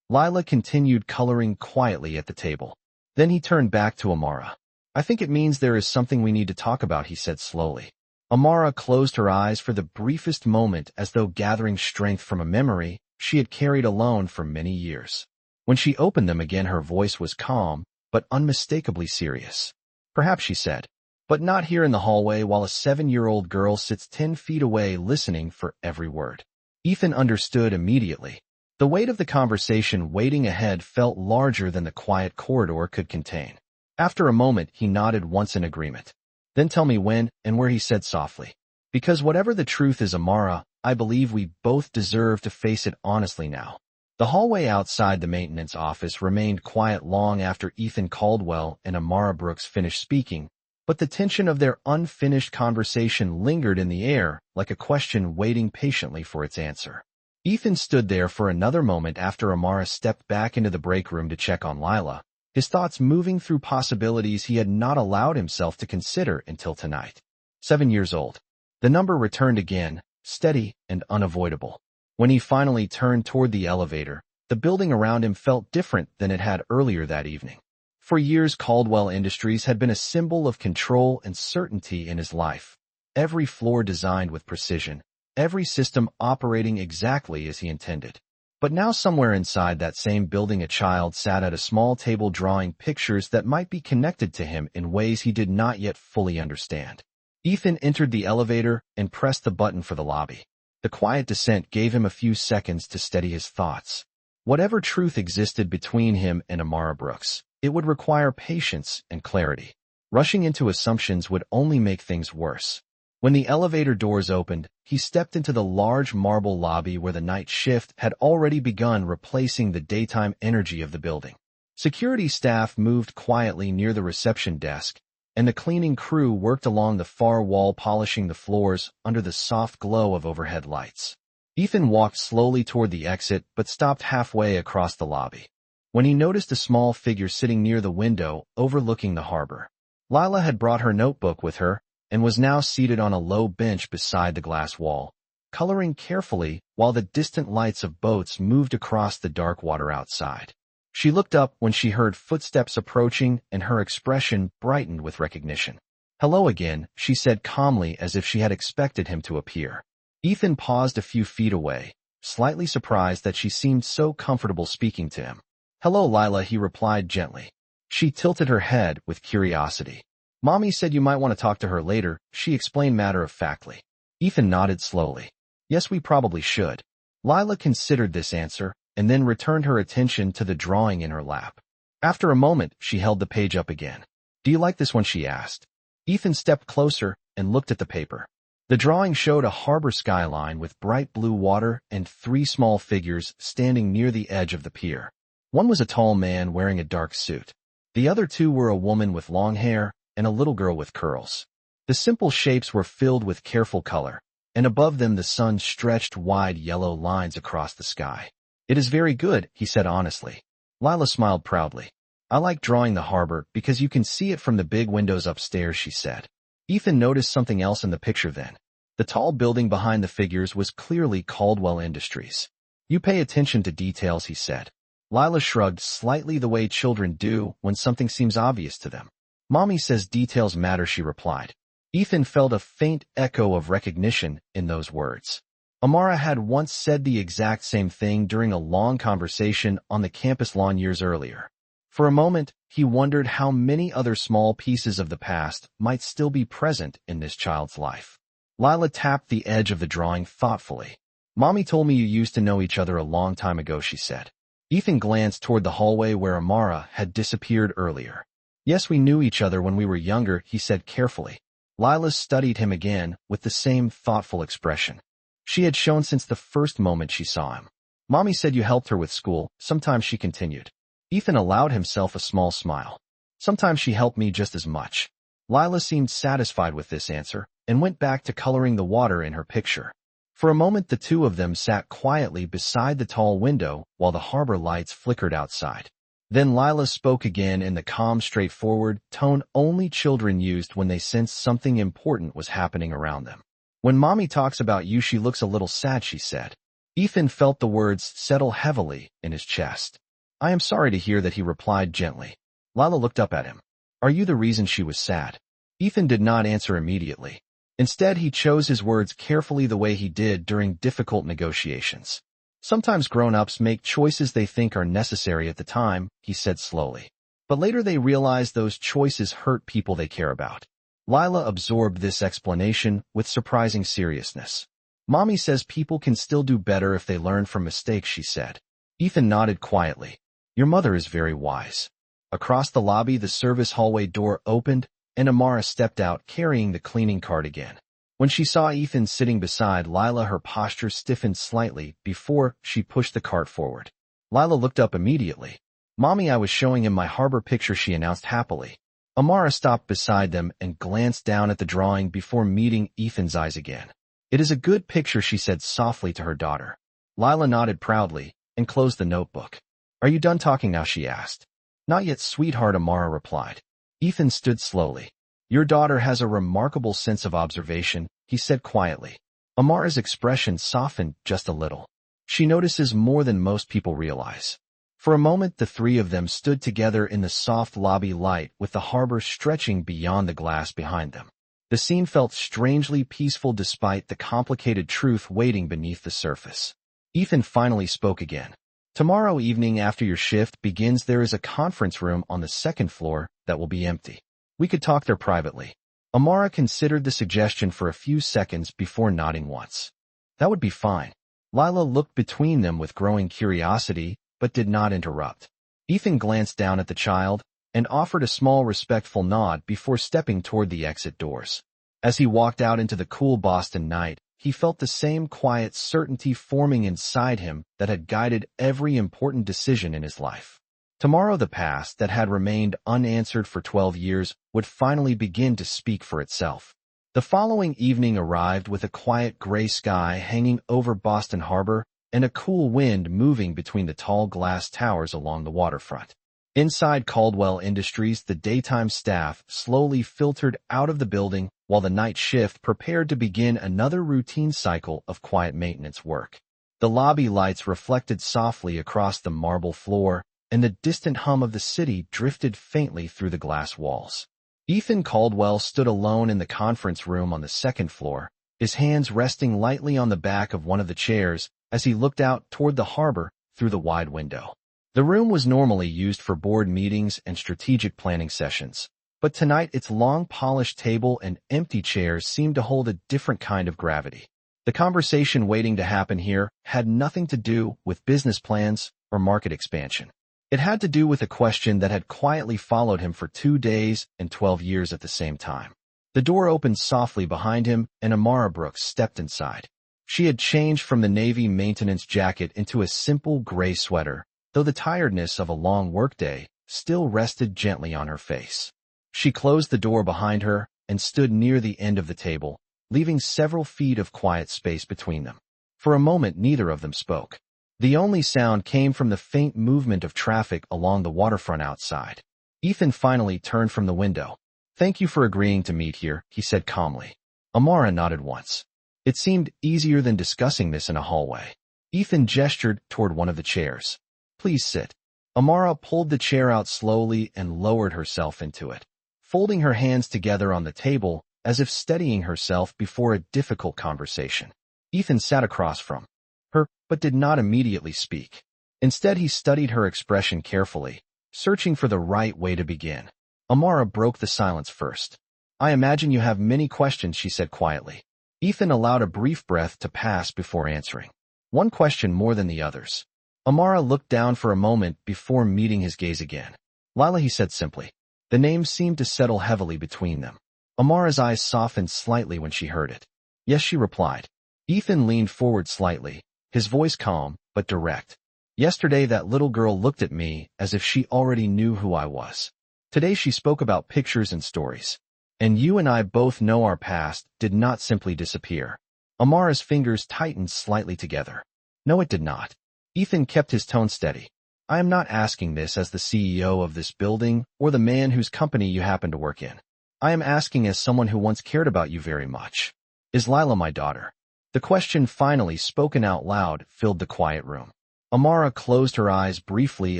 Lila continued coloring quietly at the table. Then he turned back to Amara. I think it means there is something we need to talk about, he said slowly. Amara closed her eyes for the briefest moment as though gathering strength from a memory she had carried alone for many years. When she opened them again, her voice was calm, but unmistakably serious. Perhaps, she said, but not here in the hallway while a 7-year-old girl sits 10 feet away listening for every word. Ethan understood immediately. The weight of the conversation waiting ahead felt larger than the quiet corridor could contain. After a moment, he nodded once in agreement. Then tell me when and where, he said softly. Because whatever the truth is, Amara, I believe we both deserve to face it honestly now. The hallway outside the maintenance office remained quiet long after Ethan Caldwell and Amara Brooks finished speaking, but the tension of their unfinished conversation lingered in the air like a question waiting patiently for its answer. Ethan stood there for another moment after Amara stepped back into the break room to check on Lila. his thoughts moving through possibilities he had not allowed himself to consider until tonight. 7 years old. The number returned again, steady and unavoidable. When he finally turned toward the elevator, the building around him felt different than it had earlier that evening. For years, Caldwell Industries had been a symbol of control and certainty in his life. Every floor designed with precision, every system operating exactly as he intended. But now somewhere inside that same building a child sat at a small table drawing pictures that might be connected to him in ways he did not yet fully understand. Ethan entered the elevator and pressed the button for the lobby. The quiet descent gave him a few seconds to steady his thoughts. Whatever truth existed between him and Amara Brooks, it would require patience and clarity. Rushing into assumptions would only make things worse. When the elevator doors opened, he stepped into the large marble lobby where the night shift had already begun replacing the daytime energy of the building. Security staff moved quietly near the reception desk, and the cleaning crew worked along the far wall polishing the floors under the soft glow of overhead lights. Ethan walked slowly toward the exit but stopped halfway across the lobby. When he noticed a small figure sitting near the window overlooking the harbor. Lila had brought her notebook with her and was now seated on a low bench beside the glass wall, coloring carefully while the distant lights of boats moved across the dark water outside. She looked up when she heard footsteps approaching and her expression brightened with recognition. "Hello again," she said calmly as if she had expected him to appear. Ethan paused a few feet away, slightly surprised that she seemed so comfortable speaking to him. "Hello, Lila," he replied gently. She tilted her head with curiosity. "Mommy said you might want to talk to her later," she explained matter-of-factly. Ethan nodded slowly. "Yes, we probably should." Lila considered this answer and then returned her attention to the drawing in her lap. After a moment, she held the page up again. "Do you like this one?" she asked. Ethan stepped closer and looked at the paper. The drawing showed a harbor skyline with bright blue water and 3 small figures standing near the edge of the pier. One was a tall man wearing a dark suit. The other 2 were a woman with long hair and a little girl with curls. The simple shapes were filled with careful color, and above them the sun stretched wide yellow lines across the sky. "It is very good," he said honestly. Lila smiled proudly. "I like drawing the harbor because you can see it from the big windows upstairs," she said. Ethan noticed something else in the picture then. The tall building behind the figures was clearly Caldwell Industries. "You pay attention to details," he said. Lila shrugged slightly the way children do when something seems obvious to them. "Mommy says details matter," she replied. Ethan felt a faint echo of recognition in those words. Amara had once said the exact same thing during a long conversation on the campus lawn years earlier. For a moment, he wondered how many other small pieces of the past might still be present in this child's life. Lila tapped the edge of the drawing thoughtfully. "Mommy told me you used to know each other a long time ago," she said. Ethan glanced toward the hallway where Amara had disappeared earlier. "Yes, we knew each other when we were younger," he said carefully. Lila studied him again with the same thoughtful expression. She had shown since the first moment she saw him. "Mommy said you helped her with school," sometimes she continued. Ethan allowed himself a small smile. "Sometimes she helped me just as much." Lila seemed satisfied with this answer and went back to coloring the water in her picture. For a moment the 2 of them sat quietly beside the tall window while the harbor lights flickered outside. Then Lila spoke again in the calm, straightforward tone only children used when they sensed something important was happening around them. "When Mommy talks about you, she looks a little sad," she said. Ethan felt the words settle heavily in his chest. "I am sorry to hear that," he replied gently. Lila looked up at him. "Are you the reason she was sad?" Ethan did not answer immediately. Instead, he chose his words carefully the way he did during difficult negotiations. "Sometimes grown-ups make choices they think are necessary at the time," he said slowly. "But later they realize those choices hurt people they care about." Lila absorbed this explanation with surprising seriousness. "Mommy says people can still do better if they learn from mistakes," she said. Ethan nodded quietly. "Your mother is very wise." Across the lobby, the service hallway door opened, and Amara stepped out carrying the cleaning cart again. When she saw Ethan sitting beside Lila, her posture stiffened slightly before she pushed the cart forward. Lila looked up immediately. "Mommy, I was showing him my harbor picture," she announced happily. Amara stopped beside them and glanced down at the drawing before meeting Ethan's eyes again. "It is a good picture," she said softly to her daughter. Lila nodded proudly and closed the notebook. "Are you done talking now?" she asked. Not yet, sweetheart, Amara replied. Ethan stood slowly. Your daughter has a remarkable sense of observation, he said quietly. Amara's expression softened just a little. She notices more than most people realize. For a moment, the three of them stood together in the soft lobby light with the harbor stretching beyond the glass behind them. The scene felt strangely peaceful despite the complicated truth waiting beneath the surface. Ethan finally spoke again. Tomorrow evening after your shift begins, there is a conference room on the second floor that will be empty. We could talk there privately. Amara considered the suggestion for a few seconds before nodding once. That would be fine. Lila looked between them with growing curiosity, but did not interrupt. Ethan glanced down at the child and offered a small respectful nod before stepping toward the exit doors. As he walked out into the cool Boston night, he felt the same quiet certainty forming inside him that had guided every important decision in his life. Tomorrow, the past that had remained unanswered for 12 years would finally begin to speak for itself. The following evening arrived with a quiet gray sky hanging over Boston Harbor and a cool wind moving between the tall glass towers along the waterfront. Inside Caldwell Industries, the daytime staff slowly filtered out of the building while the night shift prepared to begin another routine cycle of quiet maintenance work. The lobby lights reflected softly across the marble floor, and the distant hum of the city drifted faintly through the glass walls. Ethan Caldwell stood alone in the conference room on the second floor, his hands resting lightly on the back of one of the chairs as he looked out toward the harbor through the wide window. The room was normally used for board meetings and strategic planning sessions, but tonight its long polished table and empty chairs seemed to hold a different kind of gravity. The conversation waiting to happen here had nothing to do with business plans or market expansion. It had to do with a question that had quietly followed him for 2 days and 12 years at the same time. The door opened softly behind him, and Amara Brooks stepped inside. She had changed from the navy maintenance jacket into a simple gray sweater, though the tiredness of a long workday still rested gently on her face. She closed the door behind her and stood near the end of the table, leaving several feet of quiet space between them. For a moment, neither of them spoke. The only sound came from the faint movement of traffic along the waterfront outside. Ethan finally turned from the window. Thank you for agreeing to meet here, he said calmly. Amara nodded once. It seemed easier than discussing this in a hallway. Ethan gestured toward one of the chairs. Please sit. Amara pulled the chair out slowly and lowered herself into it, folding her hands together on the table as if steadying herself before a difficult conversation. Ethan sat across from her, but did not immediately speak. Instead, he studied her expression carefully, searching for the right way to begin. Amara broke the silence first. I imagine you have many questions, she said quietly. Ethan allowed a brief breath to pass before answering. One question more than the others. Amara looked down for a moment before meeting his gaze again. Lila, he said simply. The name seemed to settle heavily between them. Amara's eyes softened slightly when she heard it. Yes, she replied. Ethan leaned forward slightly, his voice calm but direct. Yesterday that little girl looked at me as if she already knew who I was. Today she spoke about pictures and stories. And you and I both know our past did not simply disappear. Amara's fingers tightened slightly together. No, it did not. Ethan kept his tone steady. I am not asking this as the CEO of this building or the man whose company you happen to work in. I am asking as someone who once cared about you very much. Is Lila my daughter? The question, finally spoken out loud, filled the quiet room. Amara closed her eyes briefly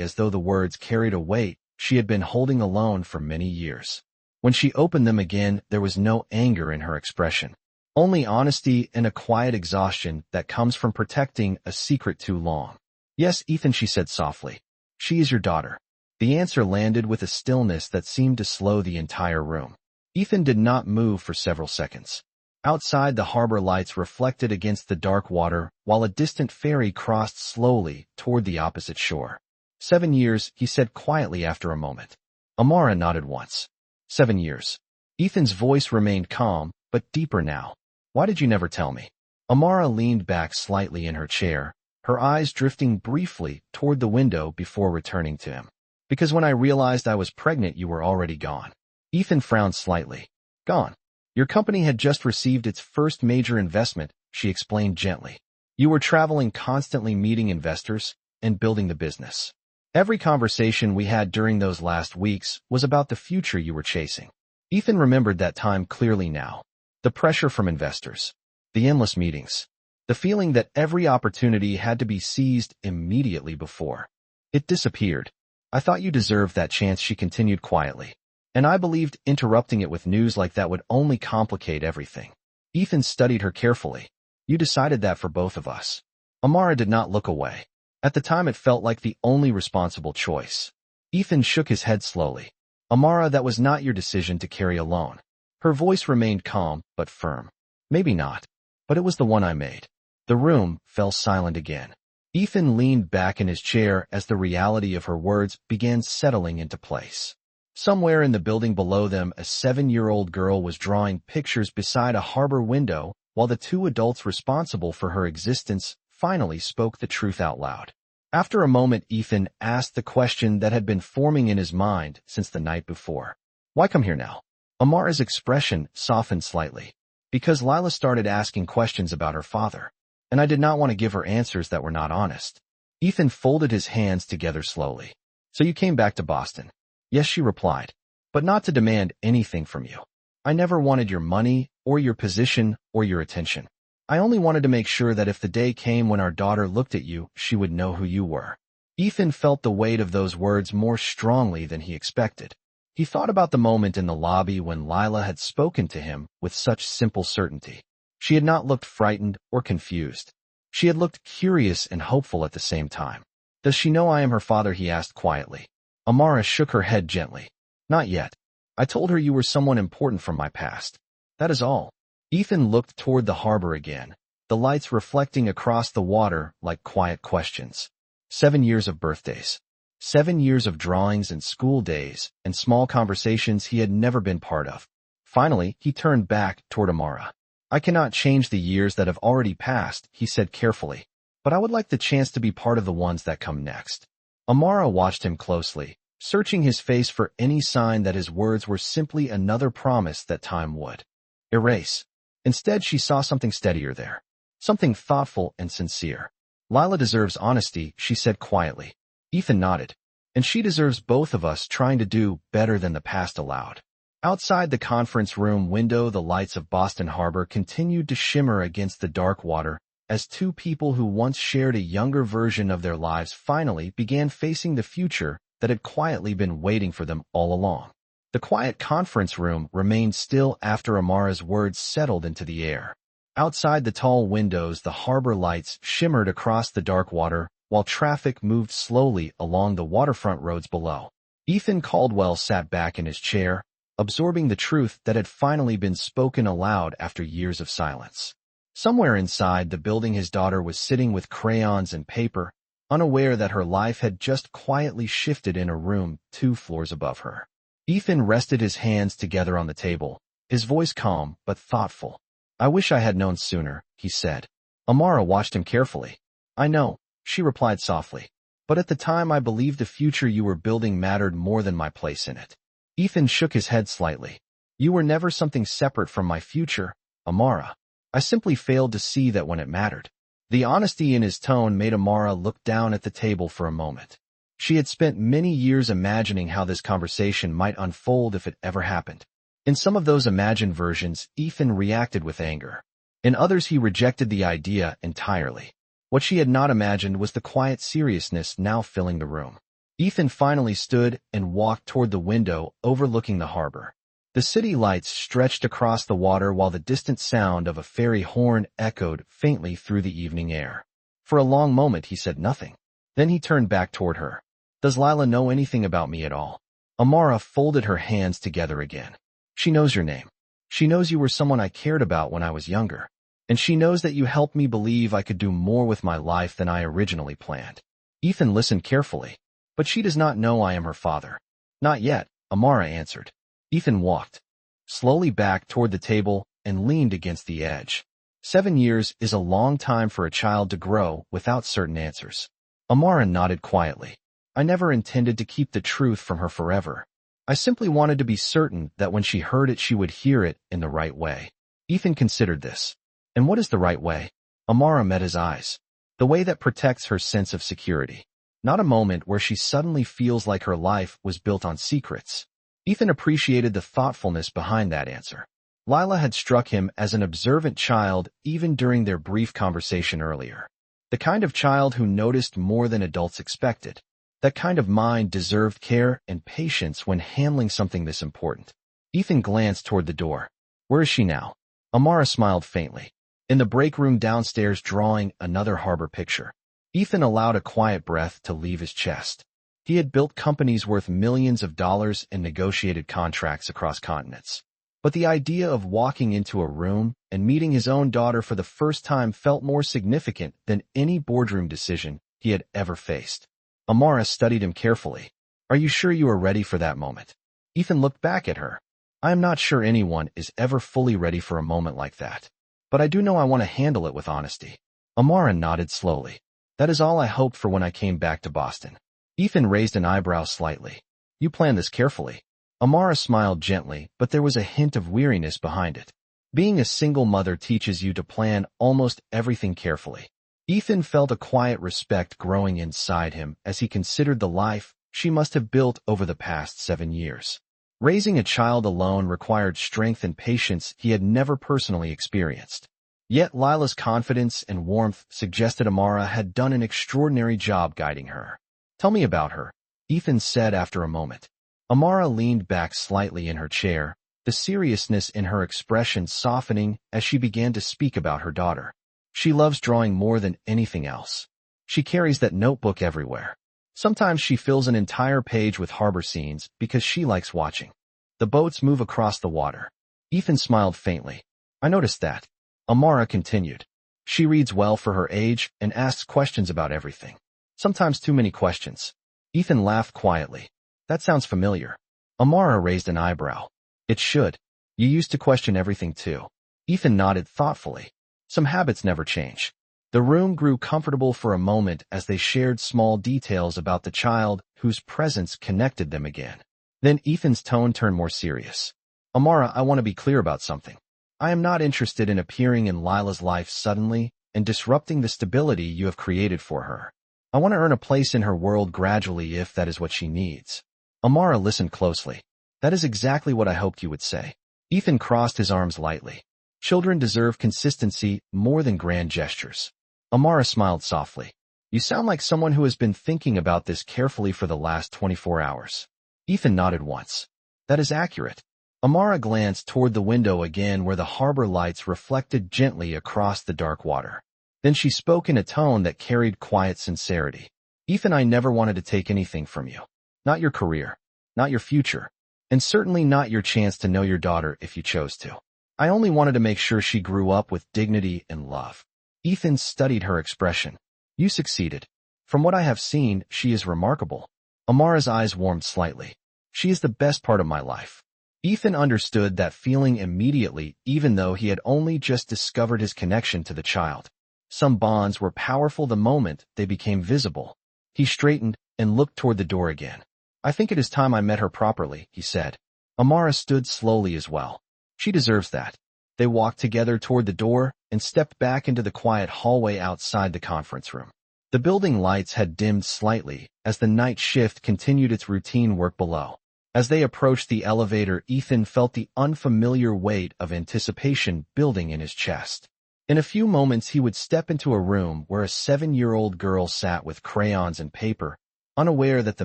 as though the words carried a weight she had been holding alone for many years. When she opened them again, there was no anger in her expression, only honesty and a quiet exhaustion that comes from protecting a secret too long. Yes, Ethan, she said softly. She is your daughter. The answer landed with a stillness that seemed to slow the entire room. Ethan did not move for several seconds. Outside, the harbor lights reflected against the dark water, while a distant ferry crossed slowly toward the opposite shore. 7 years, he said quietly after a moment. Amara nodded once. 7 years. Ethan's voice remained calm, but deeper now. Why did you never tell me? Amara leaned back slightly in her chair, her eyes drifting briefly toward the window before returning to him. Because when I realized I was pregnant, you were already gone. Ethan frowned slightly. Gone. Your company had just received its first major investment, she explained gently. You were traveling, constantly meeting investors and building the business. Every conversation we had during those last weeks was about the future you were chasing. Ethan remembered that time clearly now. The pressure from investors, the endless meetings, the feeling that every opportunity had to be seized immediately before it disappeared. I thought you deserved that chance, she continued quietly. And I believed interrupting it with news like that would only complicate everything. Ethan studied her carefully. You decided that for both of us. Amara did not look away. At the time it felt like the only responsible choice. Ethan shook his head slowly. Amara, that was not your decision to carry alone. Her voice remained calm, but firm. Maybe not. But it was the one I made. The room fell silent again. Ethan leaned back in his chair as the reality of her words began settling into place. Somewhere in the building below them, a 7-year-old girl was drawing pictures beside a harbor window while the two adults responsible for her existence finally spoke the truth out loud. After a moment, Ethan asked the question that had been forming in his mind since the night before. Why come here now? Amara's expression softened slightly. Because Lila started asking questions about her father, and I did not want to give her answers that were not honest. Ethan folded his hands together slowly. So you came back to Boston? Yes, she replied, but not to demand anything from you. I never wanted your money, or your position, or your attention. I only wanted to make sure that if the day came when our daughter looked at you, she would know who you were. Ethan felt the weight of those words more strongly than he expected. He thought about the moment in the lobby when Lila had spoken to him with such simple certainty. She had not looked frightened or confused. She had looked curious and hopeful at the same time. Does she know I am her father? He asked quietly. Amara shook her head gently. Not yet. I told her you were someone important from my past. That is all. Ethan looked toward the harbor again, the lights reflecting across the water like quiet questions. 7 years of birthdays. 7 years of drawings and school days and small conversations he had never been part of. Finally, he turned back toward Amara. I cannot change the years that have already passed, he said carefully, but I would like the chance to be part of the ones that come next. Amara watched him closely, searching his face for any sign that his words were simply another promise that time would erase. Instead, she saw something steadier there, something thoughtful and sincere. Lila deserves honesty, she said quietly. Ethan nodded. And she deserves both of us trying to do better than the past allowed. Outside the conference room window, the lights of Boston Harbor continued to shimmer against the dark water as two people who once shared a younger version of their lives finally began facing the future that had quietly been waiting for them all along. The quiet conference room remained still after Amara's words settled into the air. Outside the tall windows, the harbor lights shimmered across the dark water while traffic moved slowly along the waterfront roads below. Ethan Caldwell sat back in his chair, absorbing the truth that had finally been spoken aloud after years of silence. Somewhere inside the building, his daughter was sitting with crayons and paper, unaware that her life had just quietly shifted in a room 2 floors above her. Ethan rested his hands together on the table, his voice calm but thoughtful. I wish I had known sooner, he said. Amara watched him carefully. I know, she replied softly. But at the time I believed the future you were building mattered more than my place in it. Ethan shook his head slightly. You were never something separate from my future, Amara. I simply failed to see that when it mattered. The honesty in his tone made Amara look down at the table for a moment. She had spent many years imagining how this conversation might unfold if it ever happened. In some of those imagined versions, Ethan reacted with anger. In others, he rejected the idea entirely. What she had not imagined was the quiet seriousness now filling the room. Ethan finally stood and walked toward the window overlooking the harbor. The city lights stretched across the water while the distant sound of a ferry horn echoed faintly through the evening air. For a long moment he said nothing. Then he turned back toward her. Does Lila know anything about me at all? Amara folded her hands together again. She knows your name. She knows you were someone I cared about when I was younger. And she knows that you helped me believe I could do more with my life than I originally planned. Ethan listened carefully. But she does not know I am her father. Not yet, Amara answered. Ethan walked slowly back toward the table and leaned against the edge. 7 years is a long time for a child to grow without certain answers. Amara nodded quietly. I never intended to keep the truth from her forever. I simply wanted to be certain that when she heard it, she would hear it in the right way. Ethan considered this. And what is the right way? Amara met his eyes. The way that protects her sense of security. not a moment where she suddenly feels like her life was built on secrets. Ethan appreciated the thoughtfulness behind that answer. Lila had struck him as an observant child even during their brief conversation earlier. The kind of child who noticed more than adults expected. That kind of mind deserved care and patience when handling something this important. Ethan glanced toward the door. Where is she now? Amara smiled faintly. In the break room downstairs drawing another harbor picture. Ethan allowed a quiet breath to leave his chest. He had built companies worth millions of dollars and negotiated contracts across continents. But the idea of walking into a room and meeting his own daughter for the first time felt more significant than any boardroom decision he had ever faced. Amara studied him carefully. Are you sure you are ready for that moment? Ethan looked back at her. I am not sure anyone is ever fully ready for a moment like that. But I do know I want to handle it with honesty. Amara nodded slowly. That is all I hoped for when I came back to Boston. Ethan raised an eyebrow slightly. You planned this carefully. Amara smiled gently, but there was a hint of weariness behind it. Being a single mother teaches you to plan almost everything carefully. Ethan felt a quiet respect growing inside him as he considered the life she must have built over the past 7 years. Raising a child alone required strength and patience he had never personally experienced. Yet Lila's confidence and warmth suggested Amara had done an extraordinary job guiding her. Tell me about her, Ethan said after a moment. Amara leaned back slightly in her chair, the seriousness in her expression softening as she began to speak about her daughter. She loves drawing more than anything else. She carries that notebook everywhere. Sometimes she fills an entire page with harbor scenes because she likes watching. The boats move across the water. Ethan smiled faintly. I noticed that. Amara continued. She reads well for her age and asks questions about everything. Sometimes too many questions. Ethan laughed quietly. That sounds familiar. Amara raised an eyebrow. It should. You used to question everything too. Ethan nodded thoughtfully. Some habits never change. The room grew comfortable for a moment as they shared small details about the child whose presence connected them again. Then Ethan's tone turned more serious. Amara, I want to be clear about something. I am not interested in appearing in Lila's life suddenly and disrupting the stability you have created for her. I want to earn a place in her world gradually if that is what she needs. Amara listened closely. That is exactly what I hoped you would say. Ethan crossed his arms lightly. Children deserve consistency more than grand gestures. Amara smiled softly. You sound like someone who has been thinking about this carefully for the last 24 hours. Ethan nodded once. That is accurate. Amara glanced toward the window again where the harbor lights reflected gently across the dark water. Then she spoke in a tone that carried quiet sincerity. Ethan, I never wanted to take anything from you. Not your career, not your future, and certainly not your chance to know your daughter if you chose to. I only wanted to make sure she grew up with dignity and love. Ethan studied her expression. You succeeded. From what I have seen, she is remarkable. Amara's eyes warmed slightly. She is the best part of my life. Ethan understood that feeling immediately, even though he had only just discovered his connection to the child. Some bonds were powerful the moment they became visible. He straightened and looked toward the door again. I think it is time I met her properly, he said. Amara stood slowly as well. She deserves that. They walked together toward the door and stepped back into the quiet hallway outside the conference room. The building lights had dimmed slightly as the night shift continued its routine work below. As they approached the elevator, Ethan felt the unfamiliar weight of anticipation building in his chest. In a few moments he would step into a room where a 7-year-old girl sat with crayons and paper, unaware that the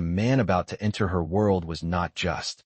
man about to enter her world was not just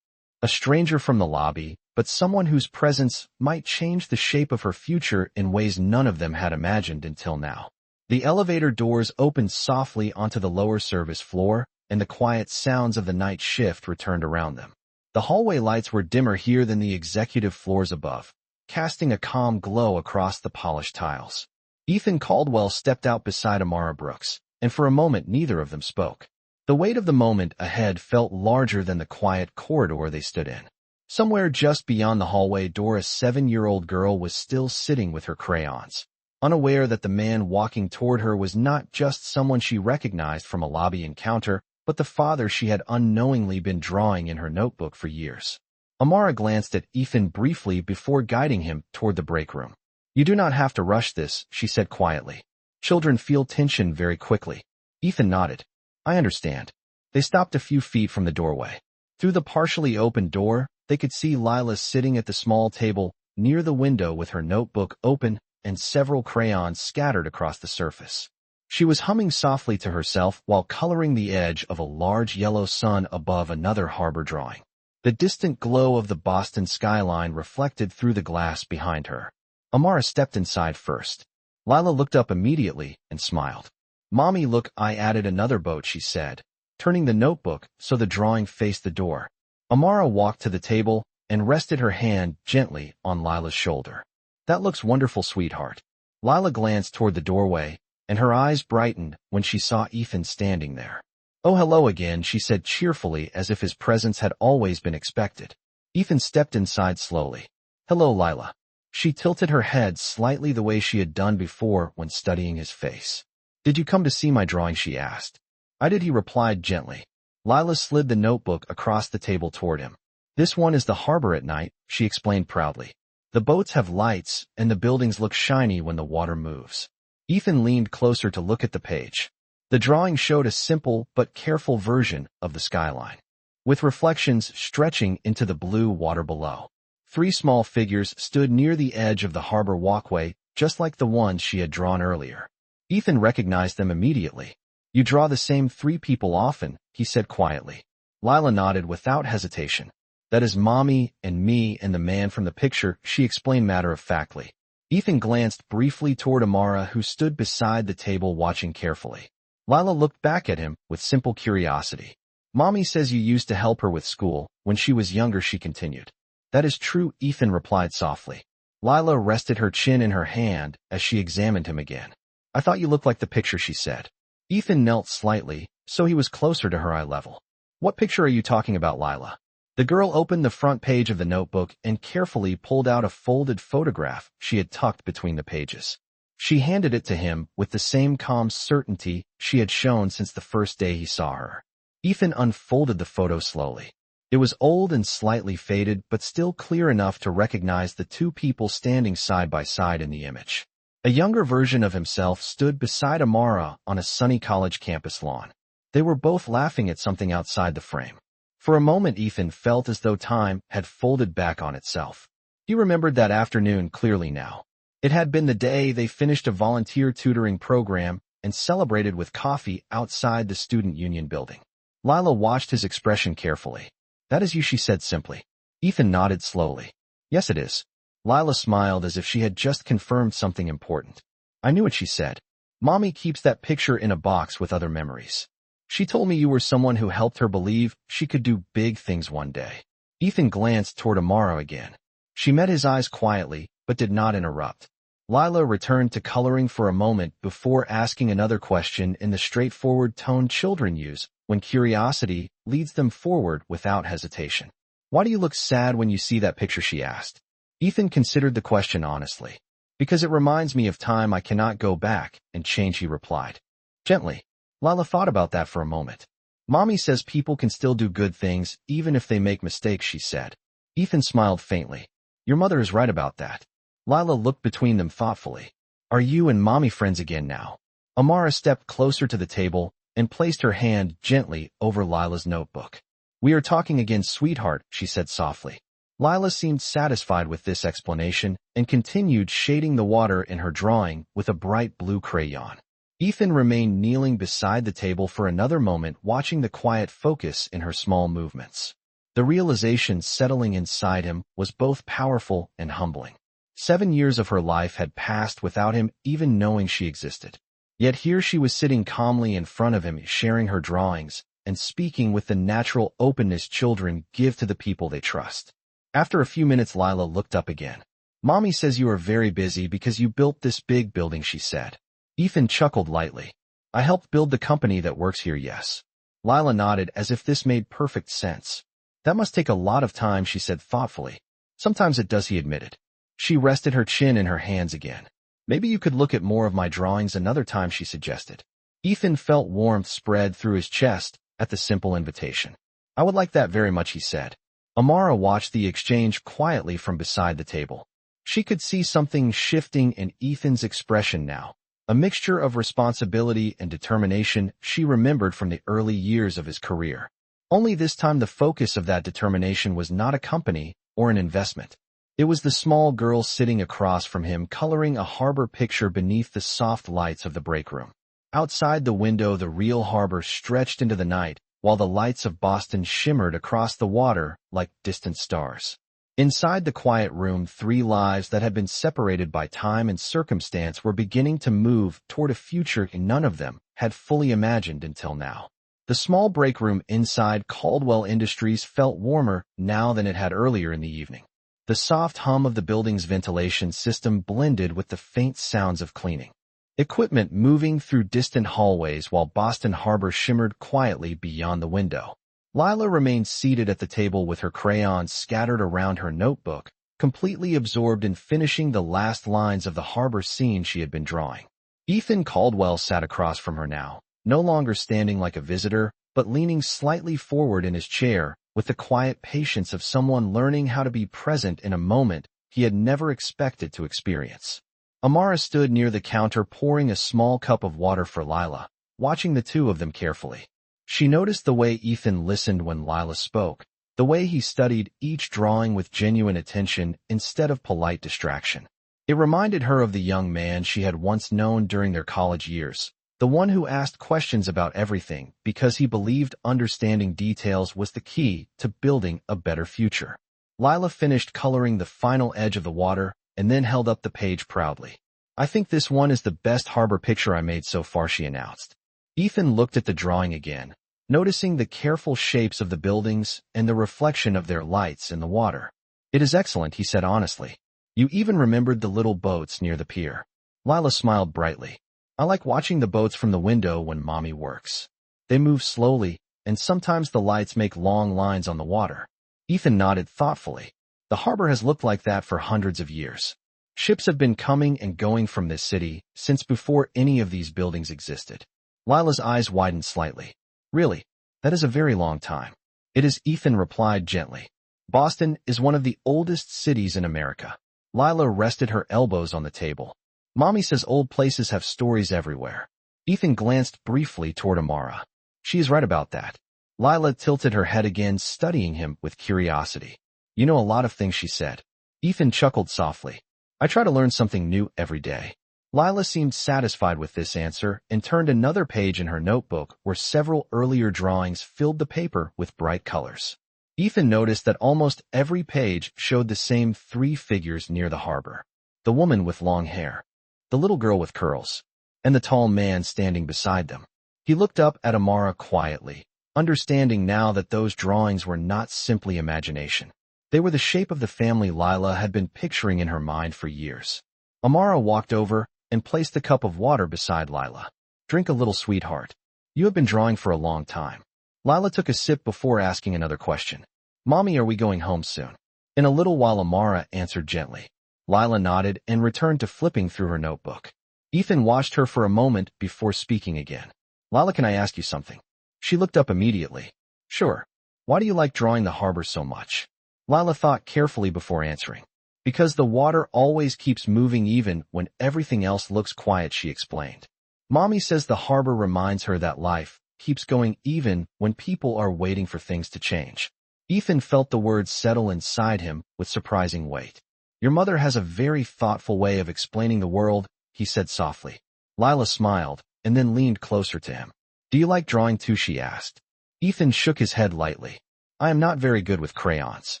a stranger from the lobby, but someone whose presence might change the shape of her future in ways none of them had imagined until now. The elevator doors opened softly onto the lower service floor, and the quiet sounds of the night shift returned around them. The hallway lights were dimmer here than the executive floors above, casting a calm glow across the polished tiles. Ethan Caldwell stepped out beside Amara Brooks, and for a moment neither of them spoke. The weight of the moment ahead felt larger than the quiet corridor they stood in. Somewhere just beyond the hallway door, a 7-year-old girl was still sitting with her crayons, unaware that the man walking toward her was not just someone she recognized from a lobby encounter, but the father she had unknowingly been drawing in her notebook for years. Amara glanced at Ethan briefly before guiding him toward the break room. You do not have to rush this, she said quietly. Children feel tension very quickly. Ethan nodded. I understand. They stopped a few feet from the doorway. Through the partially open door, they could see Lila sitting at the small table near the window with her notebook open and several crayons scattered across the surface. She was humming softly to herself while coloring the edge of a large yellow sun above another harbor drawing. The distant glow of the Boston skyline reflected through the glass behind her. Amara stepped inside first. Lila looked up immediately and smiled. "Mommy, look, I added another boat," she said, turning the notebook so the drawing faced the door. Amara walked to the table and rested her hand gently on Lila's shoulder. "That looks wonderful, sweetheart." Lila glanced toward the doorway, and her eyes brightened when she saw Ethan standing there. "Oh, hello again," she said cheerfully, as if his presence had always been expected. Ethan stepped inside slowly. "Hello, Lila." She tilted her head slightly the way she had done before when studying his face. "Did you come to see my drawing?" she asked. "I did," he replied gently. Lila slid the notebook across the table toward him. "This one is the harbor at night," she explained proudly. "The boats have lights, and the buildings look shiny when the water moves." Ethan leaned closer to look at the page. The drawing showed a simple but careful version of the skyline, with reflections stretching into the blue water below. 3 small figures stood near the edge of the harbor walkway, just like the ones she had drawn earlier. Ethan recognized them immediately. "You draw the same 3 people often," he said quietly. Lila nodded without hesitation. "That is Mommy and me and the man from the picture," she explained matter-of-factly. Ethan glanced briefly toward Amara, who stood beside the table watching carefully. Lila looked back at him with simple curiosity. "Mommy says you used to help her with school when she was younger," she continued. "That is true," Ethan replied softly. Lila rested her chin in her hand as she examined him again. "I thought you looked like the picture," she said. Ethan knelt slightly, so he was closer to her eye level. "What picture are you talking about, Lila?" The girl opened the front page of the notebook and carefully pulled out a folded photograph she had tucked between the pages. She handed it to him with the same calm certainty she had shown since the first day he saw her. Ethan unfolded the photo slowly. It was old and slightly faded, but still clear enough to recognize the 2 people standing side by side in the image. A younger version of himself stood beside Amara on a sunny college campus lawn. They were both laughing at something outside the frame. For a moment, Ethan felt as though time had folded back on itself. He remembered that afternoon clearly now. It had been the day they finished a volunteer tutoring program and celebrated with coffee outside the student union building. Lila watched his expression carefully. "That is you," she said simply. Ethan nodded slowly. "Yes, it is." Lila smiled as if she had just confirmed something important. "I knew it," she said. "Mommy keeps that picture in a box with other memories. She told me you were someone who helped her believe she could do big things one day." Ethan glanced toward Amara again. She met his eyes quietly, but did not interrupt. Lila returned to coloring for a moment before asking another question in the straightforward tone children use when curiosity leads them forward without hesitation. "Why do you look sad when you see that picture?" she asked. Ethan considered the question honestly. "Because it reminds me of time I cannot go back and change," he replied. Gently. Lila thought about that for a moment. "Mommy says people can still do good things even if they make mistakes," she said. Ethan smiled faintly. "Your mother is right about that." Lila looked between them thoughtfully. "Are you and Mommy friends again now?" Amara stepped closer to the table and placed her hand gently over Lila's notebook. "We are talking again, sweetheart," she said softly. Lila seemed satisfied with this explanation and continued shading the water in her drawing with a bright blue crayon. Ethan remained kneeling beside the table for another moment, watching the quiet focus in her small movements. The realization settling inside him was both powerful and humbling. 7 years of her life had passed without him even knowing she existed. Yet here she was sitting calmly in front of him, sharing her drawings and speaking with the natural openness children give to the people they trust. After a few minutes, Lila looked up again. "Mommy says you are very busy because you built this big building," she said. Ethan chuckled lightly. "I helped build the company that works here, yes." Lila nodded as if this made perfect sense. "That must take a lot of time," she said thoughtfully. "Sometimes it does," he admitted. She rested her chin in her hands again. "Maybe you could look at more of my drawings another time," she suggested. Ethan felt warmth spread through his chest at the simple invitation. "I would like that very much," he said. Amara watched the exchange quietly from beside the table. She could see something shifting in Ethan's expression now, a mixture of responsibility and determination she remembered from the early years of his career. Only this time the focus of that determination was not a company or an investment. It was the small girl sitting across from him coloring a harbor picture beneath the soft lights of the break room. Outside the window, the real harbor stretched into the night, while the lights of Boston shimmered across the water like distant stars. Inside the quiet room, 3 lives that had been separated by time and circumstance were beginning to move toward a future none of them had fully imagined until now. The small break room inside Caldwell Industries felt warmer now than it had earlier in the evening. The soft hum of the building's ventilation system blended with the faint sounds of cleaning equipment moving through distant hallways while Boston Harbor shimmered quietly beyond the window. Lila remained seated at the table with her crayons scattered around her notebook, completely absorbed in finishing the last lines of the harbor scene she had been drawing. Ethan Caldwell sat across from her now, no longer standing like a visitor, but leaning slightly forward in his chair, with the quiet patience of someone learning how to be present in a moment he had never expected to experience. Amara stood near the counter pouring a small cup of water for Lila, watching the two of them carefully. She noticed the way Ethan listened when Lila spoke, the way he studied each drawing with genuine attention instead of polite distraction. It reminded her of the young man she had once known during their college years, the one who asked questions about everything because he believed understanding details was the key to building a better future. Lila finished coloring the final edge of the water and then held up the page proudly. "I think this one is the best harbor picture I made so far," she announced. Ethan looked at the drawing again, noticing the careful shapes of the buildings and the reflection of their lights in the water. "It is excellent," he said honestly. "You even remembered the little boats near the pier." Lila smiled brightly. "I like watching the boats from the window when Mommy works. They move slowly, and sometimes the lights make long lines on the water." Ethan nodded thoughtfully. "The harbor has looked like that for hundreds of years. Ships have been coming and going from this city since before any of these buildings existed." Lila's eyes widened slightly. "Really? That is a very long time." "It is," Ethan replied gently. "Boston is one of the oldest cities in America." Lila rested her elbows on the table. "Mommy says old places have stories everywhere." Ethan glanced briefly toward Amara. "She is right about that." Lila tilted her head again, studying him with curiosity. "You know a lot of things," she said. Ethan chuckled softly. "I try to learn something new every day." Lila seemed satisfied with this answer and turned another page in her notebook where several earlier drawings filled the paper with bright colors. Ethan noticed that almost every page showed the same 3 figures near the harbor: the woman with long hair, the little girl with curls, and the tall man standing beside them. He looked up at Amara quietly, understanding now that those drawings were not simply imagination. They were the shape of the family Lila had been picturing in her mind for years. Amara walked over and placed the cup of water beside Lila. "Drink a little, sweetheart. You have been drawing for a long time." Lila took a sip before asking another question. "Mommy, are we going home soon?" "In a little while," Amara answered gently. Lila nodded and returned to flipping through her notebook. Ethan watched her for a moment before speaking again. "Lila, can I ask you something?" She looked up immediately. "Sure. Why do you like drawing the harbor so much?" Lila thought carefully before answering. "Because the water always keeps moving even when everything else looks quiet," she explained. "Mommy says the harbor reminds her that life keeps going even when people are waiting for things to change." Ethan felt the words settle inside him with surprising weight. "Your mother has a very thoughtful way of explaining the world," he said softly. Lila smiled and then leaned closer to him. "Do you like drawing too?" she asked. Ethan shook his head lightly. "I am not very good with crayons."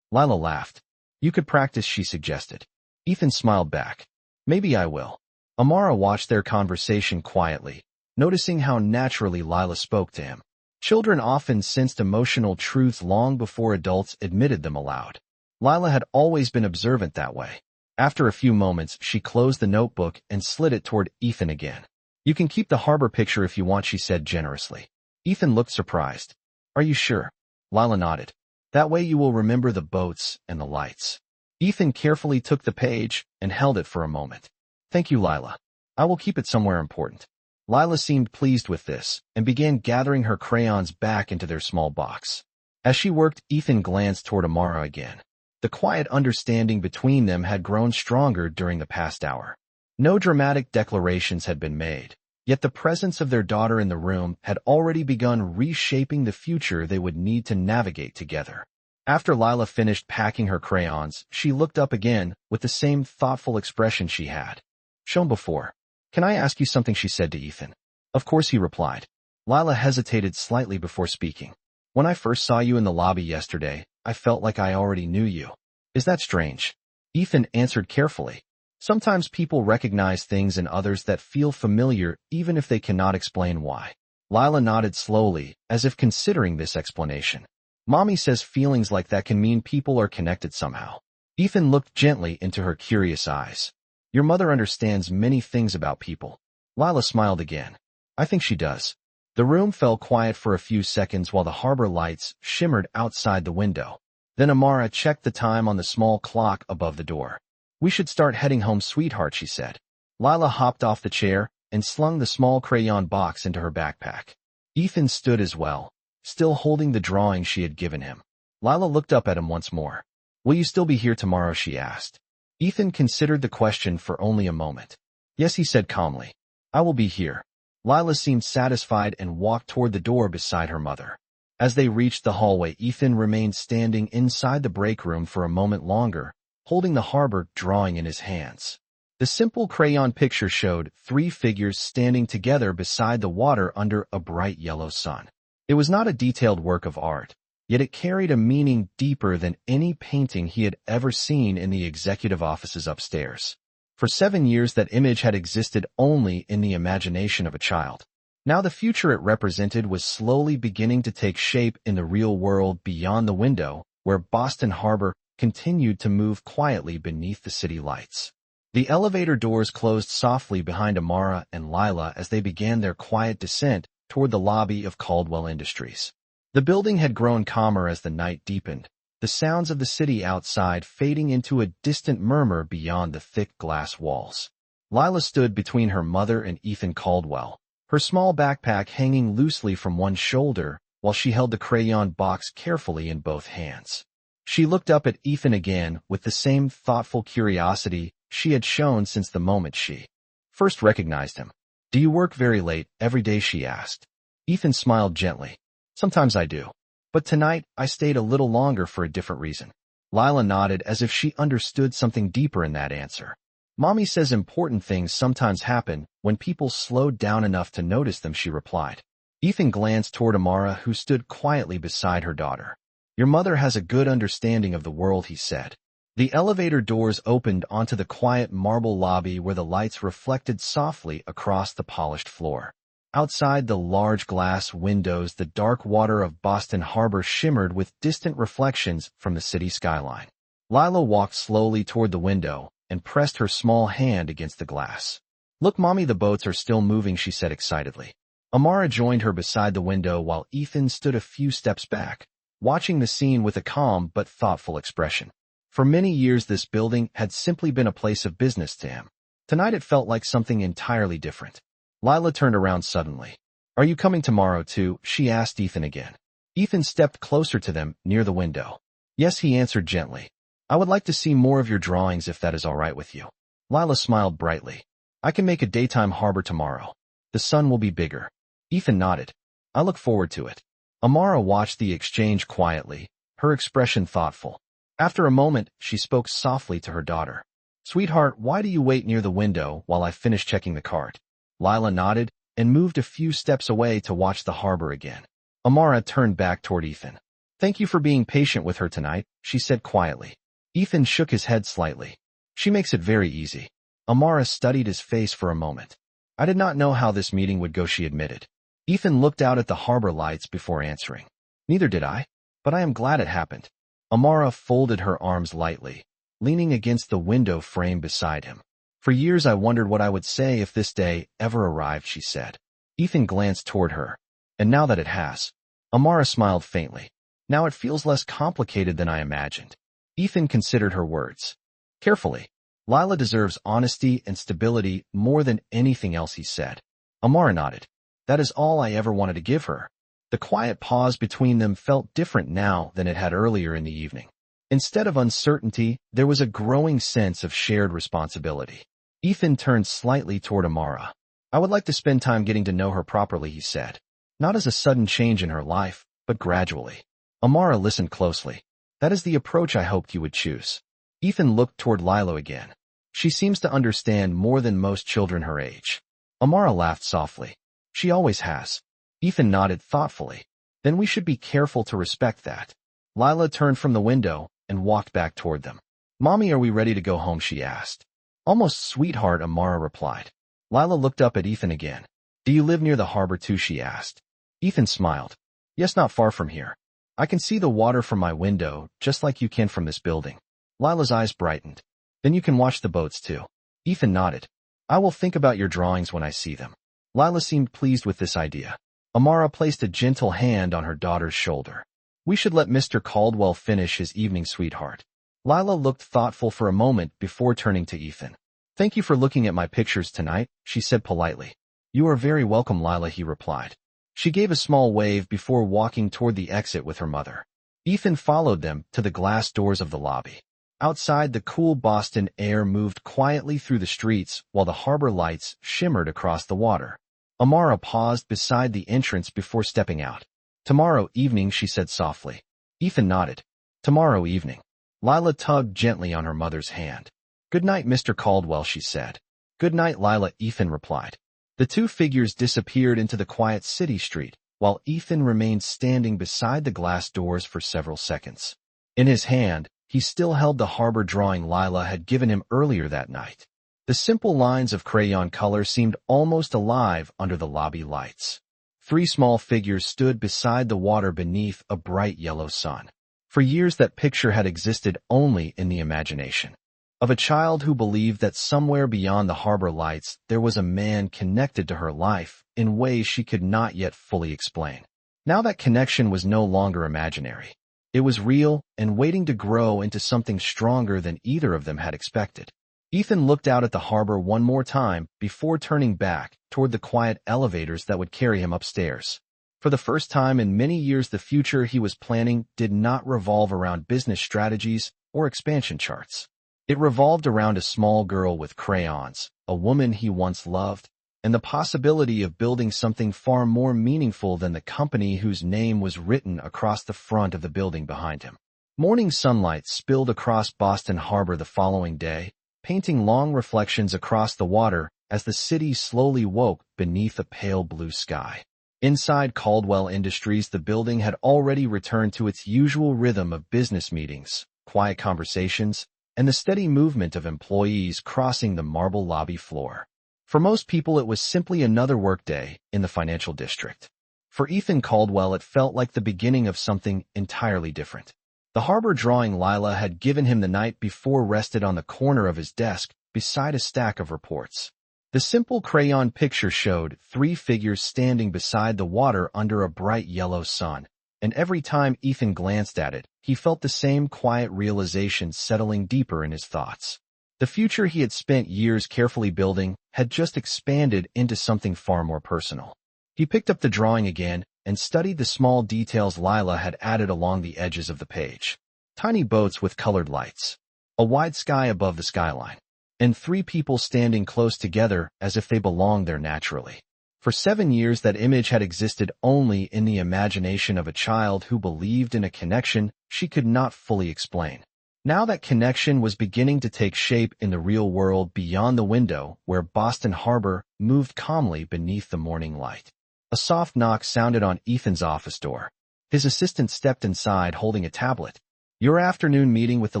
Lila laughed. "You could practice," she suggested. Ethan smiled back. "Maybe I will." Amara watched their conversation quietly, noticing how naturally Lila spoke to him. Children often sensed emotional truths long before adults admitted them aloud. Lila had always been observant that way. After a few moments, she closed the notebook and slid it toward Ethan again. "You can keep the harbor picture if you want," she said generously. Ethan looked surprised. "Are you sure?" Lila nodded. "That way you will remember the boats and the lights." Ethan carefully took the page and held it for a moment. "Thank you, Lila. I will keep it somewhere important." Lila seemed pleased with this and began gathering her crayons back into their small box. As she worked, Ethan glanced toward Amara again. The quiet understanding between them had grown stronger during the past hour. No dramatic declarations had been made, yet the presence of their daughter in the room had already begun reshaping the future they would need to navigate together. After Lila finished packing her crayons, she looked up again with the same thoughtful expression she had shown before. "Can I ask you something?" she said to Ethan. "Of course," he replied. Lila hesitated slightly before speaking. "When I first saw you in the lobby yesterday, I felt like I already knew you. Is that strange?" Ethan answered carefully. "Sometimes people recognize things in others that feel familiar even if they cannot explain why." Lila nodded slowly, as if considering this explanation. "Mommy says feelings like that can mean people are connected somehow." Ethan looked gently into her curious eyes. "Your mother understands many things about people." Lila smiled again. "I think she does." The room fell quiet for a few seconds while the harbor lights shimmered outside the window. Then Amara checked the time on the small clock above the door. "We should start heading home, sweetheart," she said. Lila hopped off the chair and slung the small crayon box into her backpack. Ethan stood as well, still holding the drawing she had given him. Lila looked up at him once more. "Will you still be here tomorrow?" she asked. Ethan considered the question for only a moment. "Yes," he said calmly. "I will be here." Lila seemed satisfied and walked toward the door beside her mother. As they reached the hallway, Ethan remained standing inside the break room for a moment longer, holding the harbor drawing in his hands. The simple crayon picture showed 3 figures standing together beside the water under a bright yellow sun. It was not a detailed work of art, yet it carried a meaning deeper than any painting he had ever seen in the executive offices upstairs. For 7 years that image had existed only in the imagination of a child. Now the future it represented was slowly beginning to take shape in the real world beyond the window, where Boston Harbor continued to move quietly beneath the city lights. The elevator doors closed softly behind Amara and Lila as they began their quiet descent toward the lobby of Caldwell Industries. The building had grown calmer as the night deepened, the sounds of the city outside fading into a distant murmur beyond the thick glass walls. Lila stood between her mother and Ethan Caldwell, her small backpack hanging loosely from one shoulder while she held the crayon box carefully in both hands. She looked up at Ethan again with the same thoughtful curiosity she had shown since the moment she first recognized him. "Do you work very late every day?" she asked. Ethan smiled gently. "Sometimes I do. But tonight, I stayed a little longer for a different reason." Lila nodded as if she understood something deeper in that answer. "Mommy says important things sometimes happen when people slowed down enough to notice them," she replied. Ethan glanced toward Amara, who stood quietly beside her daughter. "Your mother has a good understanding of the world," he said. The elevator doors opened onto the quiet marble lobby where the lights reflected softly across the polished floor. Outside the large glass windows, the dark water of Boston Harbor shimmered with distant reflections from the city skyline. Lila walked slowly toward the window and pressed her small hand against the glass. "Look, Mommy, the boats are still moving," she said excitedly. Amara joined her beside the window while Ethan stood a few steps back, watching the scene with a calm but thoughtful expression. For many years, this building had simply been a place of business to him. Tonight it felt like something entirely different. Lila turned around suddenly. "Are you coming tomorrow too?" she asked Ethan again. Ethan stepped closer to them, near the window. "Yes," he answered gently. "I would like to see more of your drawings if that is all right with you." Lila smiled brightly. "I can make a daytime harbor tomorrow. The sun will be bigger." Ethan nodded. "I look forward to it." Amara watched the exchange quietly, her expression thoughtful. After a moment, she spoke softly to her daughter. "Sweetheart, why do you wait near the window while I finish checking the cart?" Lila nodded and moved a few steps away to watch the harbor again. Amara turned back toward Ethan. "Thank you for being patient with her tonight," she said quietly. Ethan shook his head slightly. "She makes it very easy." Amara studied his face for a moment. "I did not know how this meeting would go," she admitted. Ethan looked out at the harbor lights before answering. "Neither did I, but I am glad it happened." Amara folded her arms lightly, leaning against the window frame beside him. "For years I wondered what I would say if this day ever arrived," she said. Ethan glanced toward her. "And now that it has." Amara smiled faintly. "Now it feels less complicated than I imagined." Ethan considered her words carefully. "Lila deserves honesty and stability more than anything else," he said. Amara nodded. "That is all I ever wanted to give her." The quiet pause between them felt different now than it had earlier in the evening. Instead of uncertainty, there was a growing sense of shared responsibility. Ethan turned slightly toward Amara. I would like to spend time getting to know her properly, he said. Not as a sudden change in her life, but gradually. Amara listened closely. That is the approach I hoped you would choose. Ethan looked toward Lila again. She seems to understand more than most children her age. Amara laughed softly. She always has. Ethan nodded thoughtfully. Then we should be careful to respect that. Lila turned from the window and walked back toward them. Mommy, are we ready to go home? She asked. Almost, sweetheart, Amara replied. Lila looked up at Ethan again. Do you live near the harbor too? She asked. Ethan smiled. Yes, not far from here. I can see the water from my window, just like you can from this building. Lila's eyes brightened. Then you can watch the boats too. Ethan nodded. I will think about your drawings when I see them. Lila seemed pleased with this idea. Amara placed a gentle hand on her daughter's shoulder. We should let Mr. Caldwell finish his evening, sweetheart. Lila looked thoughtful for a moment before turning to Ethan. Thank you for looking at my pictures tonight, she said politely. You are very welcome, Lila, he replied. She gave a small wave before walking toward the exit with her mother. Ethan followed them to the glass doors of the lobby. Outside, the cool Boston air moved quietly through the streets while the harbor lights shimmered across the water. Amara paused beside the entrance before stepping out. Tomorrow evening, she said softly. Ethan nodded. Tomorrow evening. Lila tugged gently on her mother's hand. Good night, Mr. Caldwell, she said. Good night, Lila, Ethan replied. The two figures disappeared into the quiet city street, while Ethan remained standing beside the glass doors for several seconds. In his hand, he still held the harbor drawing Lila had given him earlier that night. The simple lines of crayon color seemed almost alive under the lobby lights. Three small figures stood beside the water beneath a bright yellow sun. For years that picture had existed only in the imagination. Of a child who believed that somewhere beyond the harbor lights there was a man connected to her life in ways she could not yet fully explain. Now that connection was no longer imaginary. It was real and waiting to grow into something stronger than either of them had expected. Ethan looked out at the harbor one more time before turning back toward the quiet elevators that would carry him upstairs. For the first time in many years, the future he was planning did not revolve around business strategies or expansion charts. It revolved around a small girl with crayons, a woman he once loved, and the possibility of building something far more meaningful than the company whose name was written across the front of the building behind him. Morning sunlight spilled across Boston Harbor the following day, painting long reflections across the water as the city slowly woke beneath a pale blue sky. Inside Caldwell Industries, the building had already returned to its usual rhythm of business meetings, quiet conversations, and the steady movement of employees crossing the marble lobby floor. For most people, it was simply another workday in the financial district. For Ethan Caldwell, it felt like the beginning of something entirely different. The harbor drawing Lila had given him the night before rested on the corner of his desk beside a stack of reports. The simple crayon picture showed three figures standing beside the water under a bright yellow sun, and every time Ethan glanced at it, he felt the same quiet realization settling deeper in his thoughts. The future he had spent years carefully building had just expanded into something far more personal. He picked up the drawing again and studied the small details Lila had added along the edges of the page. Tiny boats with colored lights, a wide sky above the skyline, and three people standing close together as if they belonged there naturally. For 7 years that image had existed only in the imagination of a child who believed in a connection she could not fully explain. Now that connection was beginning to take shape in the real world beyond the window where Boston Harbor moved calmly beneath the morning light. A soft knock sounded on Ethan's office door. His assistant stepped inside holding a tablet. Your afternoon meeting with the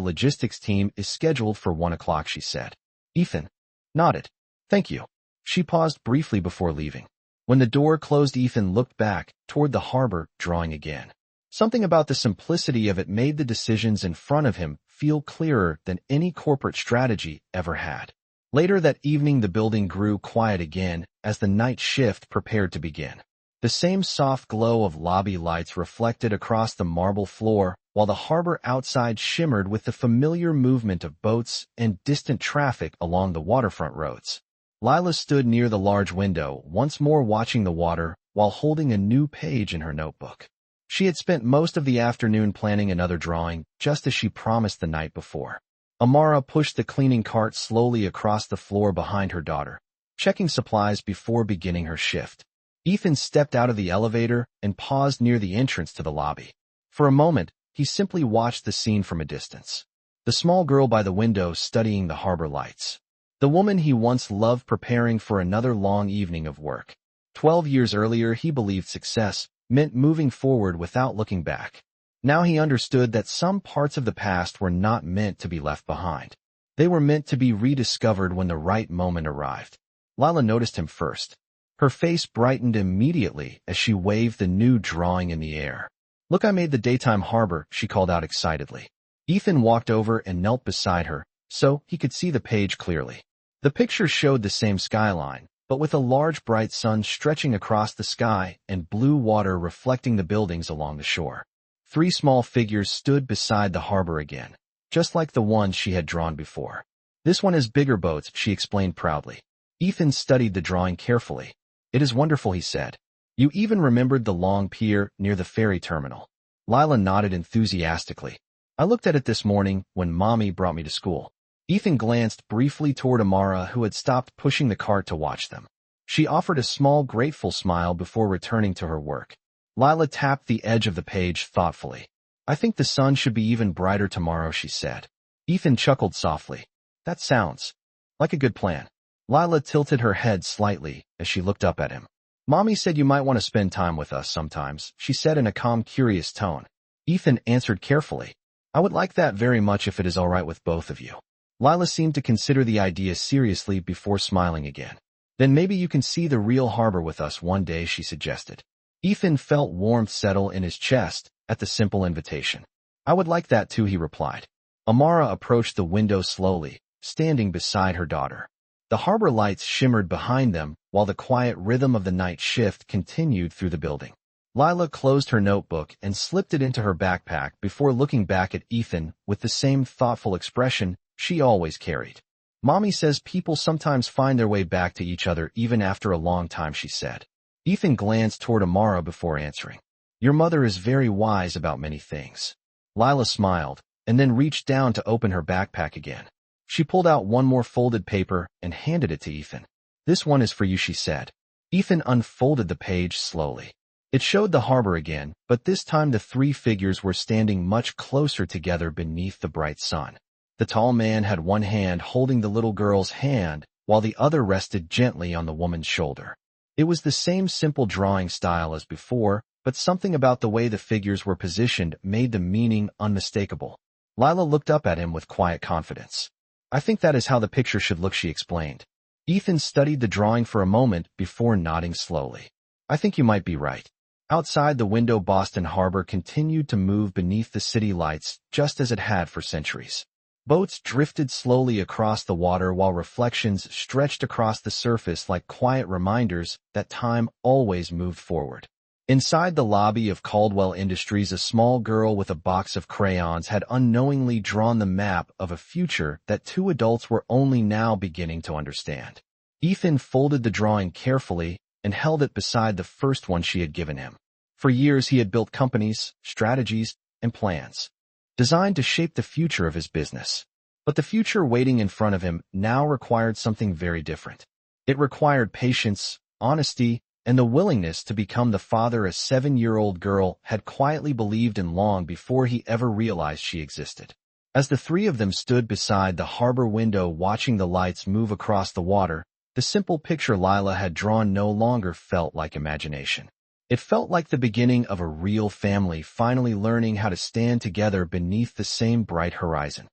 logistics team is scheduled for 1 o'clock, she said. Ethan nodded. Thank you. She paused briefly before leaving. When the door closed, Ethan looked back toward the harbor drawing again. Something about the simplicity of it made the decisions in front of him feel clearer than any corporate strategy ever had. Later that evening, the building grew quiet again as the night shift prepared to begin. The same soft glow of lobby lights reflected across the marble floor, while the harbor outside shimmered with the familiar movement of boats and distant traffic along the waterfront roads. Lila stood near the large window, once more watching the water while holding a new page in her notebook. She had spent most of the afternoon planning another drawing, just as she promised the night before. Amara pushed the cleaning cart slowly across the floor behind her daughter, checking supplies before beginning her shift. Ethan stepped out of the elevator and paused near the entrance to the lobby. For a moment, he simply watched the scene from a distance. The small girl by the window studying the harbor lights. The woman he once loved preparing for another long evening of work. 12 years earlier, he believed success meant moving forward without looking back. Now he understood that some parts of the past were not meant to be left behind. They were meant to be rediscovered when the right moment arrived. Lila noticed him first. Her face brightened immediately as she waved the new drawing in the air. "Look, I made the daytime harbor," she called out excitedly. Ethan walked over and knelt beside her, so he could see the page clearly. The picture showed the same skyline, but with a large bright sun stretching across the sky and blue water reflecting the buildings along the shore. 3 small figures stood beside the harbor again, just like the ones she had drawn before. "This one is bigger boats," she explained proudly. Ethan studied the drawing carefully. "It is wonderful," he said. "You even remembered the long pier near the ferry terminal." Lila nodded enthusiastically. "I looked at it this morning when Mommy brought me to school." Ethan glanced briefly toward Amara, who had stopped pushing the cart to watch them. She offered a small, grateful smile before returning to her work. Lila tapped the edge of the page thoughtfully. "I think the sun should be even brighter tomorrow," she said. Ethan chuckled softly. "That sounds like a good plan." Lila tilted her head slightly as she looked up at him. "Mommy said you might want to spend time with us sometimes," she said in a calm, curious tone. Ethan answered carefully. "I would like that very much if it is all right with both of you." Lila seemed to consider the idea seriously before smiling again. "Then maybe you can see the real harbor with us one day," she suggested. Ethan felt warmth settle in his chest at the simple invitation. "I would like that too," he replied. Amara approached the window slowly, standing beside her daughter. The harbor lights shimmered behind them while the quiet rhythm of the night shift continued through the building. Lila closed her notebook and slipped it into her backpack before looking back at Ethan with the same thoughtful expression she always carried. "Mommy says people sometimes find their way back to each other even after a long time," she said. Ethan glanced toward Amara before answering. "Your mother is very wise about many things." Lila smiled, and then reached down to open her backpack again. She pulled out one more folded paper and handed it to Ethan. "This one is for you," she said. Ethan unfolded the page slowly. It showed the harbor again, but this time the 3 figures were standing much closer together beneath the bright sun. The tall man had one hand holding the little girl's hand, while the other rested gently on the woman's shoulder. It was the same simple drawing style as before, but something about the way the figures were positioned made the meaning unmistakable. Lila looked up at him with quiet confidence. "I think that is how the picture should look," she explained. Ethan studied the drawing for a moment before nodding slowly. "I think you might be right." Outside the window, Boston Harbor continued to move beneath the city lights just as it had for centuries. Boats drifted slowly across the water while reflections stretched across the surface like quiet reminders that time always moved forward. Inside the lobby of Caldwell Industries, a small girl with a box of crayons had unknowingly drawn the map of a future that 2 adults were only now beginning to understand. Ethan folded the drawing carefully and held it beside the first one she had given him. For years he had built companies, strategies, and plans designed to shape the future of his business. But the future waiting in front of him now required something very different. It required patience, honesty, and the willingness to become the father a 7-year-old girl had quietly believed in long before he ever realized she existed. As the 3 of them stood beside the harbor window watching the lights move across the water, the simple picture Lila had drawn no longer felt like imagination. It felt like the beginning of a real family finally learning how to stand together beneath the same bright horizon.